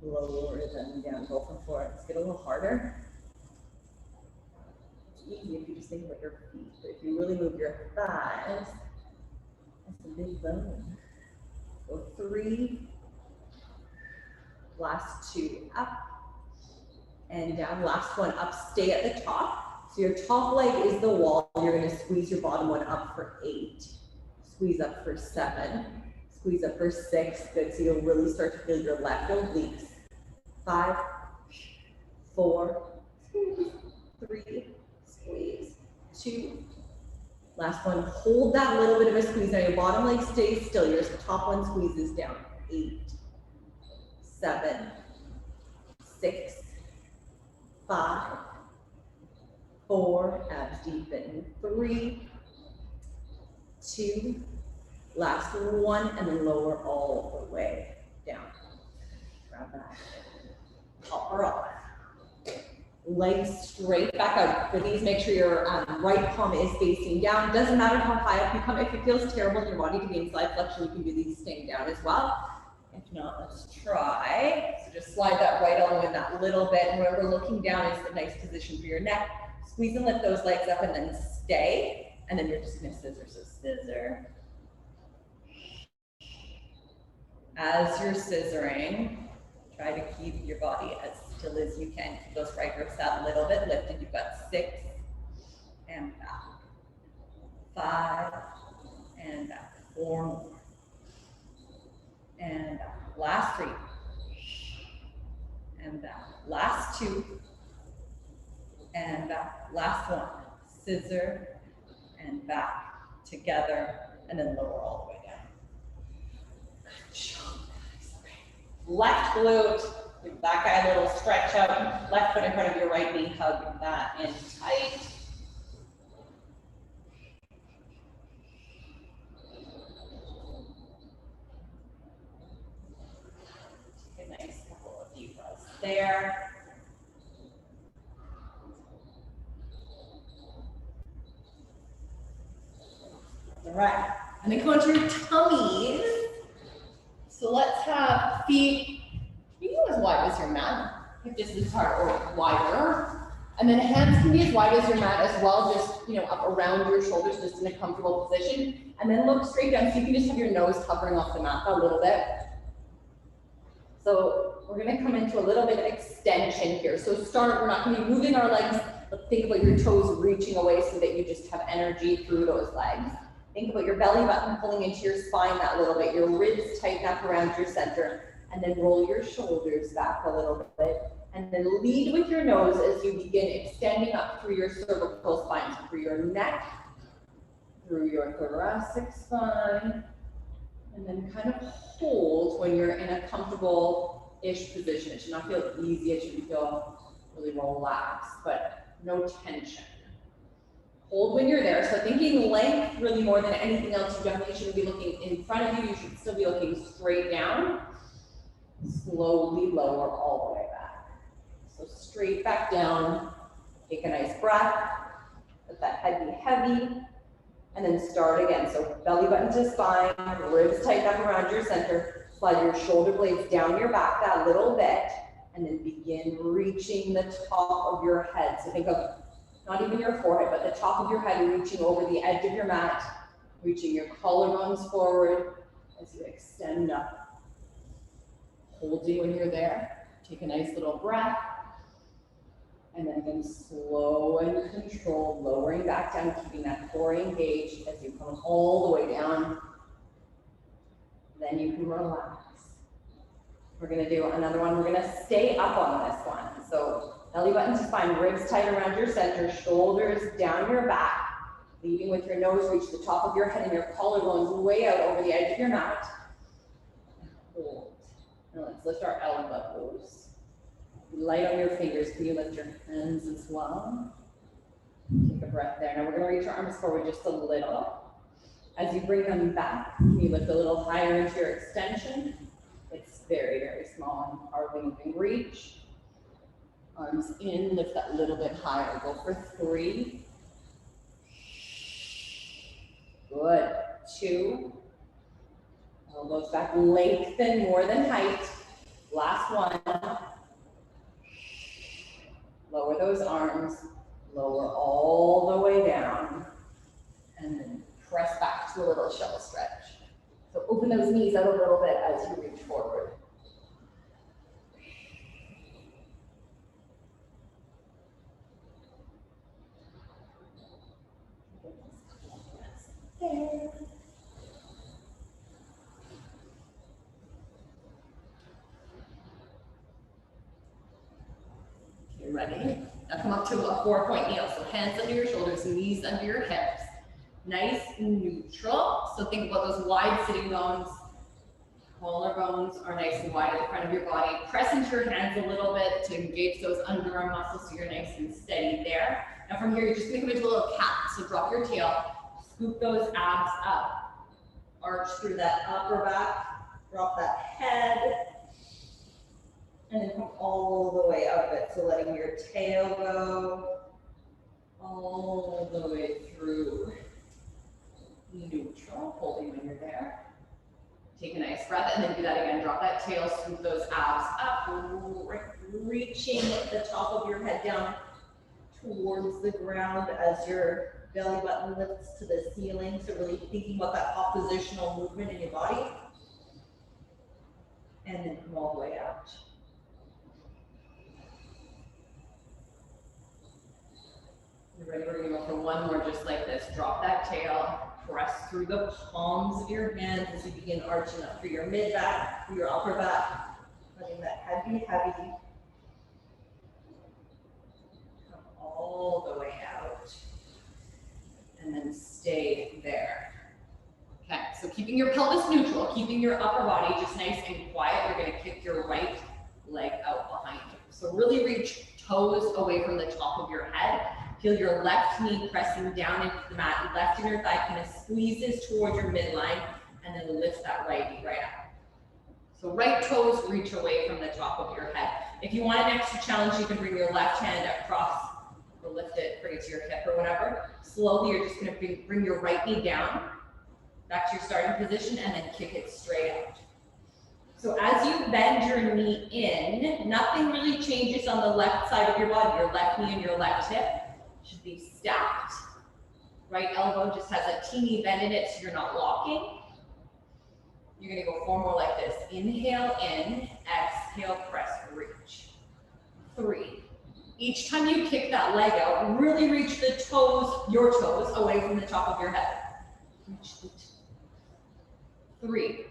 lower them down. Go for 4. Let's get a little harder. It's easy if you just think about your feet, but if you really move your thighs, that's a big bone. Go 3. Last 2 up and down. Last 1 up. Stay at the top. So your top leg is the wall. You're going to squeeze your bottom one up for 8. Squeeze up for 7. Squeeze up for 6. Good. So you'll really start to feel your left obliques. 5, 4, squeeze, 3, squeeze, 2. Last one. Hold that little bit of a squeeze. Now your bottom leg stays still. Your top one squeezes down. 8, 7, 6, 5, 4, abs deepen. 3, 2. Last 1, and then lower all the way down. Grab that. Upper off. Legs straight back out. For these, make sure your right palm is facing down. Doesn't matter how high up you come. If it feels terrible in your body to be in side flexion, you can do these staying down as well. If not, let's try. So just slide that right elbow in that little bit. And remember, looking down is the nice position for your neck. Squeeze and lift those legs up and then stay. And then you're just gonna scissor, so scissor. As you're scissoring, try to keep your body as still as you can. Keep those right ribs that little bit lifted. You've got 6 and back. 5 and back. 4 more. And back. Last 3. And back. Last 2. And back. Last 1. Scissor and back together, and then lower all the way down. Good job, guys. Okay. Left glute, give that guy a little stretch out. Left foot in front of your right knee, hug that in tight. Take a nice couple of deep breaths there. All right, and then come onto your tummies. So let's have feet, you can go as wide as your mat, if this is hard, or wider. And then hands can be as wide as your mat as well, just, you know, up around your shoulders, just in a comfortable position. And then look straight down, so you can just have your nose hovering off the mat a little bit. So we're gonna come into a little bit of extension here. So start, we're not gonna be moving our legs, but think about your toes reaching away so that you just have energy through those legs. Think about your belly button pulling into your spine that little bit, your ribs tighten up around your center, and then roll your shoulders back a little bit. And then lead with your nose as you begin extending up through your cervical spine, so through your neck, through your thoracic spine, and then kind of hold when you're in a comfortable-ish position. It should not feel easy, it should feel really relaxed, but no tension. Hold when you're there. So thinking length really more than anything else, you definitely shouldn't be looking in front of you. You should still be looking straight down. Slowly lower all the way back. So straight back down. Take a nice breath. Let that head be heavy. And then start again. So belly button to spine, ribs tighten up around your center. Slide your shoulder blades down your back that little bit. And then begin reaching the top of your head. So think of not even your forehead, but the top of your head reaching over the edge of your mat, reaching your collarbones forward as you extend up. Holding when you're there. Take a nice little breath. And then slow and controlled, lowering back down, keeping that core engaged as you come all the way down. Then you can relax. We're gonna do another one. We're gonna stay up on this one. So belly button to spine, ribs tight around your center, shoulders down your back, leading with your nose, reach the top of your head and your collarbones way out over the edge of your mat. Hold. Now let's lift our elbows. Light on your fingers. Can you lift your hands as well? Take a breath there. Now we're going to reach our arms forward just a little. As you bring them back, can you lift a little higher into your extension? It's very, very small and hardly moving. Reach. Arms in, lift that little bit higher. Go for 3. Good. 2. Elbows back, lengthen more than height. Last one. Lower those arms, lower all the way down, and then press back to a little shell stretch. So open those knees out a little bit as you reach forward. There. Ready? Now come up to a 4-point kneel. So hands under your shoulders, knees under your hips. Nice and neutral. So think about those wide sitting bones. Collarbones are nice and wide at the front of your body. Press into your hands a little bit to engage those underarm muscles so you're nice and steady there. Now from here, you're just gonna come into a little cat. So drop your tail, scoop those abs up. Arch through that upper back, drop that head. And then come all the way up it. So letting your tail go all the way through. Neutral, holding when you're there. Take a nice breath and then do that again. Drop that tail, scoop those abs up, reaching the top of your head down towards the ground as your belly button lifts to the ceiling. So really thinking about that oppositional movement in your body. And then come all the way out. You're ready, we're gonna go for one more just like this. Drop that tail, press through the palms of your hands as you begin arching up through your mid back, through your upper back, letting that head be heavy. Come all the way out, and then stay there. Okay, so keeping your pelvis neutral, keeping your upper body just nice and quiet, you're gonna kick your right leg out behind you. So really reach toes away from the top of your head. Feel your left knee pressing down into the mat, left inner thigh kind of squeezes towards your midline, and then lift that right knee right up. So right toes reach away from the top of your head. If you want an extra challenge, you can bring your left hand across or lift it, bring it to your hip or whatever. Slowly, you're just gonna bring your right knee down, back to your starting position, and then kick it straight out. So as you bend your knee in, nothing really changes on the left side of your body. Your left knee and your left hip should be stacked. Right elbow just has a teeny bend in it, so you're not locking. You're gonna go 4 more like this. Inhale in, exhale, press, reach. 3. Each time you kick that leg out, really reach the toes, your toes, away from the top of your head. Reach the 3.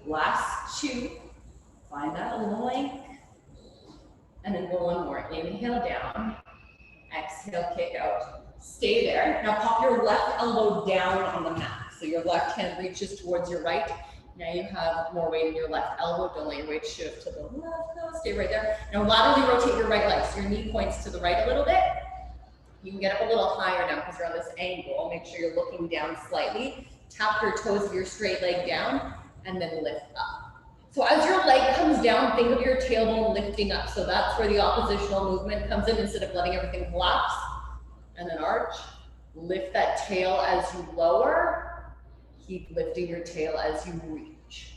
Last 2. Find that little length. And then go 1 more. Inhale down. Exhale, kick out. Stay there. Now pop your left elbow down on the mat. So your left hand reaches towards your right. Now you have more weight in your left elbow. Don't let your weight shift to the left. No, stay right there. Now laterally rotate your right leg. So your knee points to the right a little bit. You can get up a little higher now because you're on this angle. Make sure you're looking down slightly. Tap your toes of your straight leg down and then lift up. So as your leg comes down, think of your tailbone lifting up. So that's where the oppositional movement comes in instead of letting everything collapse. And then arch. Lift that tail as you lower. Keep lifting your tail as you reach.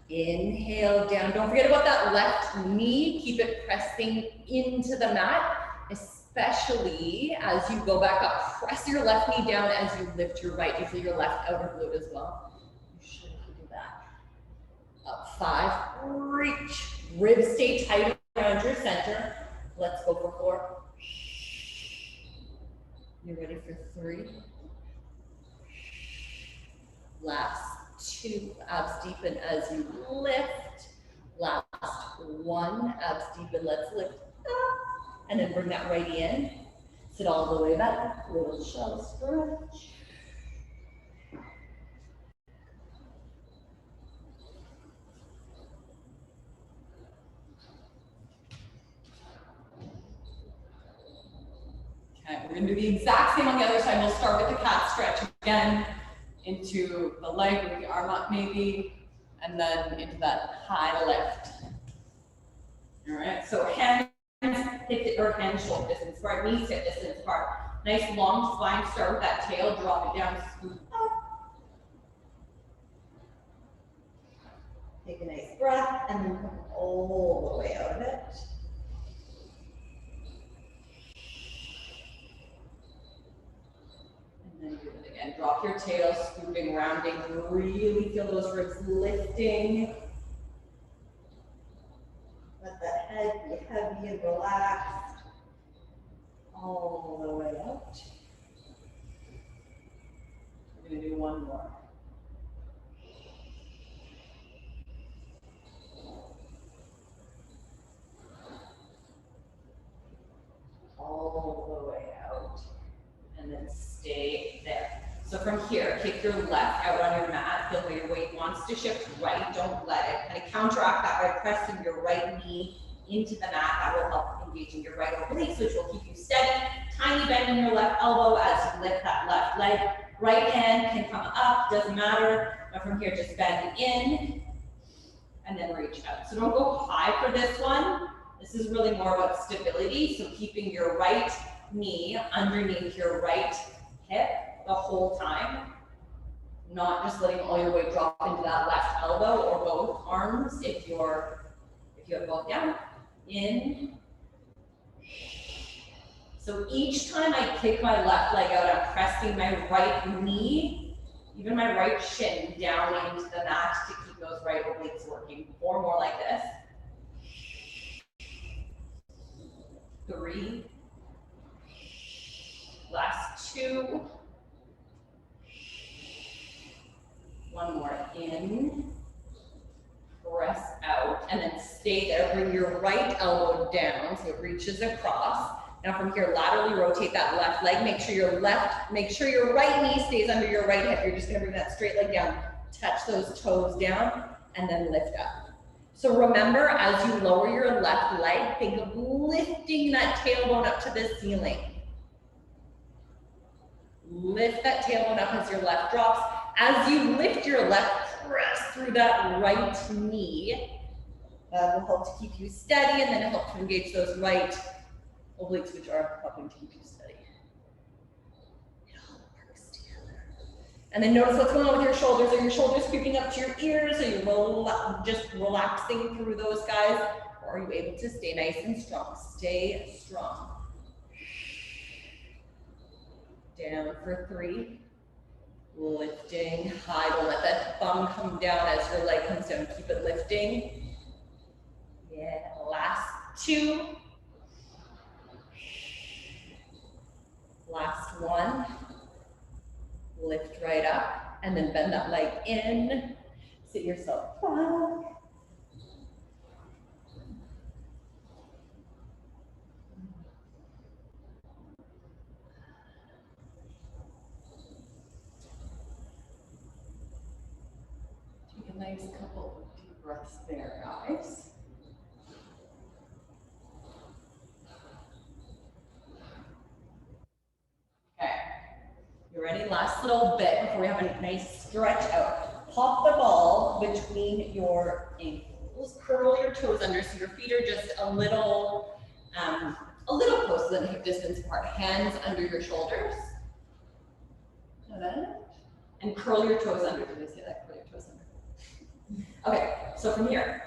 Inhale down. Don't forget about that left knee. Keep it pressing into the mat, especially as you go back up. Press your left knee down as you lift your right. You feel your left outer glute as well. You should do that. Up 5, reach. Ribs stay tight around your center. Let's go for 4. You ready for 3? Last 2, abs deepen as you lift. Last 1, abs deepen, let's lift up. And then bring that right in. Sit all the way back, little shallow stretch. Okay, we're gonna do the exact same on the other side. We'll start with the cat stretch again, into the leg with the arm up maybe, and then into that high lift. All right, so hands hip or hand shoulder distance apart, knees hip distance apart. Nice long spine, start with that tail, drop it down, scoop up. Take a nice breath, and then come all the way out of it. And then do it again. Drop your tail, scooping, rounding. Really feel those ribs lifting. Let that head be heavy and relaxed. All the way out. We're going to do 1 more. All the way out. And then stay there. So from here, kick your left out on your mat. Feel where your weight wants to shift right. Don't let it. Kind of counteract that by pressing your right knee into the mat. That will help engaging your right obliques, which will keep you steady. Tiny bend in your left elbow as you lift that left leg. Right hand can come up, doesn't matter. But from here, just bend in and then reach out. So don't go high for this one. This is really more about stability. So keeping your right knee underneath your right hip the whole time. Not just letting all your weight drop into that left elbow or both arms if you have both down. In So each time I kick my left leg out, I'm pressing my right knee, even my right shin down into the mat to keep those right obliques working. 4 more like this. 3. Last 2. 1 more in. Press out, and then stay there. Bring your right elbow down so it reaches across. Now from here, laterally rotate that left leg. Make sure your right knee stays under your right hip. You're just gonna bring that straight leg down. Touch those toes down, and then lift up. So remember, as you lower your left leg, think of lifting that tailbone up to the ceiling. Lift that tailbone up as your left drops. As you lift your left, press through that right knee. That will help to keep you steady, and then help to engage those right obliques, which are helping to keep you steady. It all works together. And then notice what's going on with your shoulders. Are your shoulders creeping up to your ears? Are you just relaxing through those guys? Or are you able to stay nice and strong? Stay strong. Down for 3. Lifting high. Don't let that thumb come down as your leg comes down. Keep it lifting. Yeah, last 2. Last 1. Lift right up, and then bend that leg in. Sit yourself back. Take a nice couple of deep breaths there, guys. Okay, you ready? Last little bit before we have a nice stretch out. Pop the ball between your ankles. Curl your toes under so your feet are just a little closer than hip distance apart. Hands under your shoulders. And curl your toes under. Did I say that? Curl your toes under. Okay, so from here,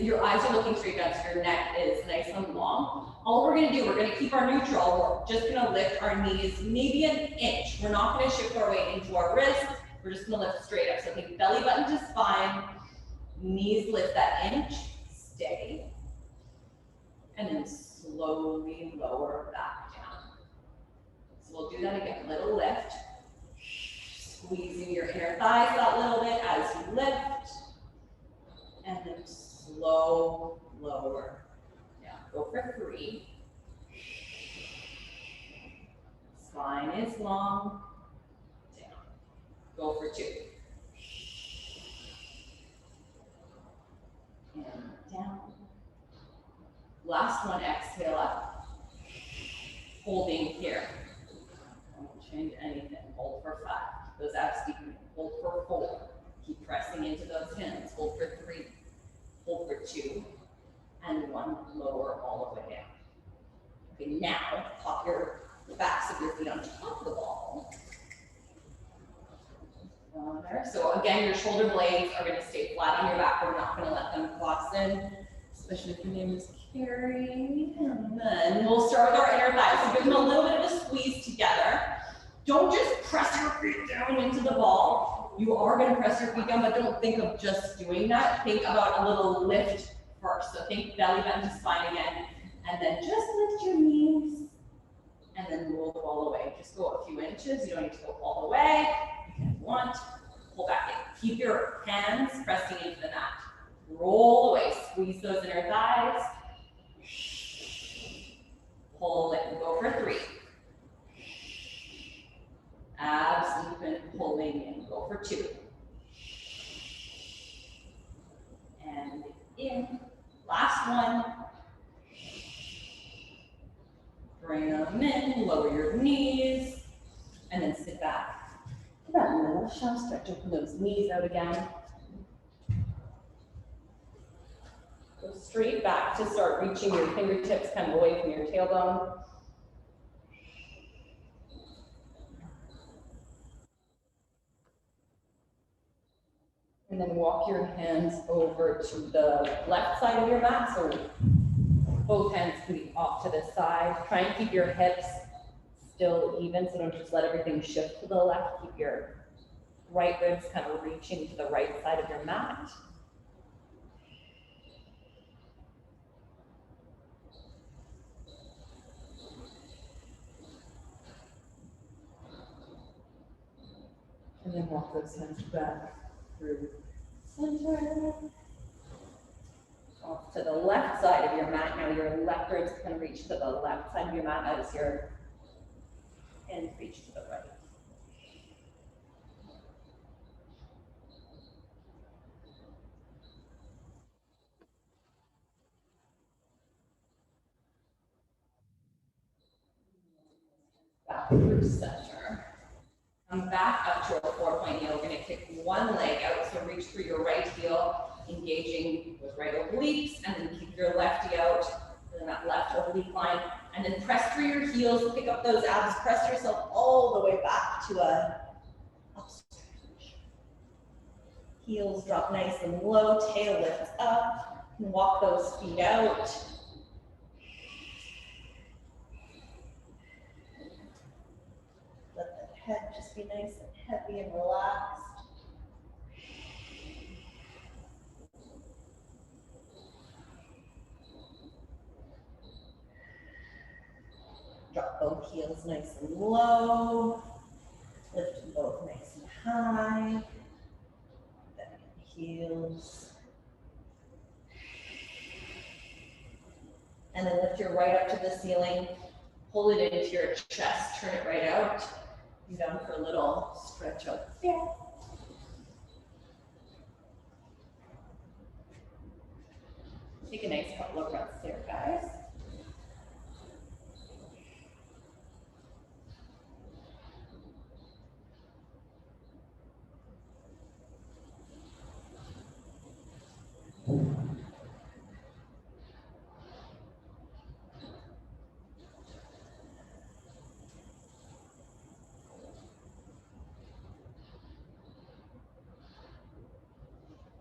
your eyes are looking straight down, so your neck is nice and long. All we're gonna do, we're gonna keep our neutral. We're just gonna lift our knees maybe an inch. We're not gonna shift our weight into our wrists. We're just gonna lift straight up. So think belly button to spine, knees lift that inch, stay. And then slowly lower back down. So we'll do that again, little lift. Squeezing your inner thighs that little bit as you lift. And then slow lower. Now go for 3. Spine is long. Down. Go for 2. And down. Last one, exhale up. Holding here. Don't change anything. Hold for 5. Those abs deep. Hold for 4. Keep pressing into those hands. Hold for 3. Hold for 2. And 1. Lower all the way down. Okay, now pop the backs of your feet on top of the ball. There. So again, your shoulder blades are going to stay flat on your back. We're not going to let them collapse in, especially if your name is Carrie. And then we'll start with our inner thighs. So give them a little bit of a squeeze together. Don't just press your feet down into the ball. You are going to press your feet down, but don't think of just doing that. Think about a little lift first. So think belly button to spine again. And then just lift your knees. And then roll the ball away. Just go a few inches. You don't need to go all the way. If you want, pull back in. Keep your hands pressing into the mat. Roll away. Squeeze those inner thighs. Pull it and go for 3. Abs even pulling in. Go for 2. And in. Last one. Bring them in. Lower your knees. And then sit back. Give that little shelf stretch. Open those knees out again. Go straight back to start reaching your fingertips kind of away from your tailbone. And then walk your hands over to the left side of your mat. So both hands can be off to the side. Try and keep your hips still even, so don't just let everything shift to the left. Keep your right ribs kind of reaching to the right side of your mat. And then walk those hands back through center. Off to the left side of your mat. Now your left ribs can reach to the left side of your mat as your hands reach to the right. Back through center. Come back up to a 4-point heel. We're going to kick one leg out, so reach through your right heel, engaging with right obliques, and then keep your lefty out, and that left oblique line, and then press through your heels, pick up those abs, press yourself all the way back to a up stretch. Heels drop nice and low, tail lifts up, and walk those feet out. Let the head just be nice and heavy and relaxed. Drop both heels nice and low. Lift them both nice and high. Bend the heels. And then lift your right up to the ceiling. Hold it into your chest, turn it right out. Come down for a little stretch out there. Take a nice couple of breaths there, guys.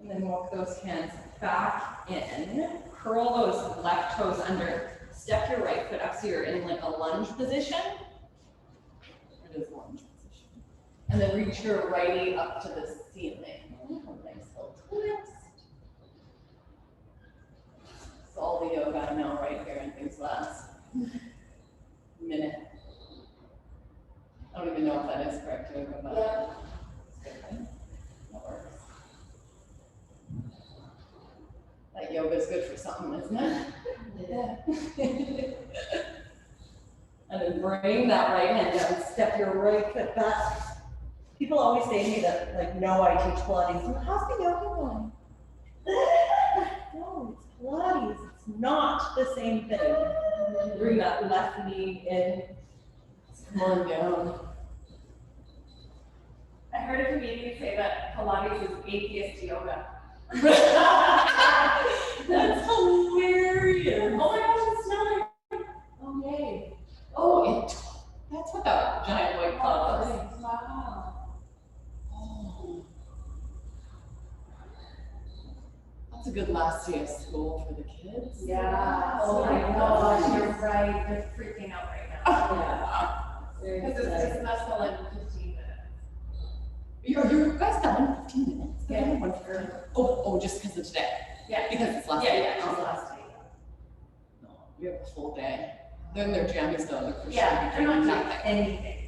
And then walk those hands back in. Curl those left toes under. Step your right foot up so you're in like a lunge position. It is lunge position. And then reach your righty up to the ceiling. A nice little twist. It's all the yoga I know right here, and things last a minute. I don't even know if that is correct yoga, but yeah. It's good, right? That works. That yoga is good for something, isn't it? Yeah. And then bring that right hand down, step your right foot back. People always say to me that, like, no, I teach Pilates. I'm like, how's the yoga going? No, it's Pilates. It's not the same thing. And then bring that left knee in. Come on down. I heard a comedian say that Pilates is atheist yoga. That's hilarious. Oh my gosh, it's not. Oh yay. Oh, that's what that giant white cloud was. Wow. Oh. That's a good last day of school for the kids. Yeah. Oh my my gosh, gosh. you're right. They're freaking out right now. Yeah. Because it's just less than like 15 minutes. You guys got 15 minutes. Yeah. One for, oh, just because of today. Yeah. Because it's last Yeah, day. yeah, it's the last day. No, we have a full day. They're in their jammies though, they're for Yeah, sure. they're not doing Nothing. anything.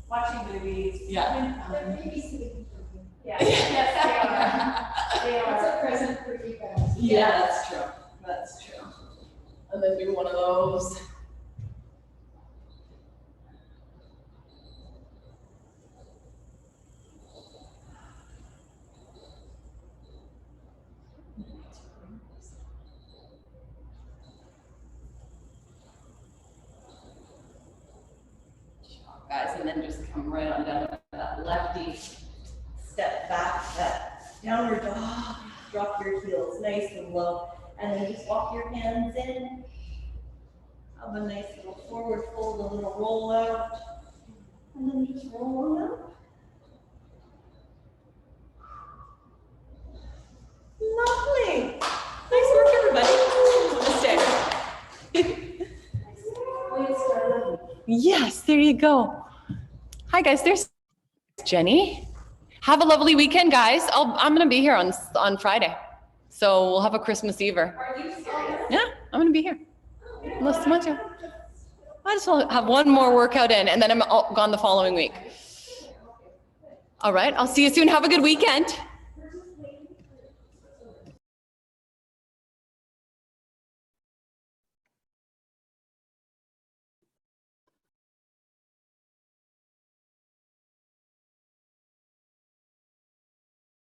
Watching movies. Yeah. They're babysitting for you. Yeah, yes, they are. It's a present for you guys. Yeah, that's true. That's true. And then do one of those. Guys, and then just come right on down to that lefty. Step back, that downward dog. Drop your heels nice and low, and then just walk your hands in. Have a nice little forward fold, a little roll out, and then just roll on up. Lovely. Nice work, everybody. Namaste. Yes, there you go. Hi guys, there's Jenny. Have a lovely weekend, guys. I'm gonna be here on Friday. So we'll have a Christmas Ever. Are you serious? Yeah, I'm gonna be here. Unless you want to. I just want to have one more workout in and then I'm gone the following week. All right, I'll see you soon. Have a good weekend.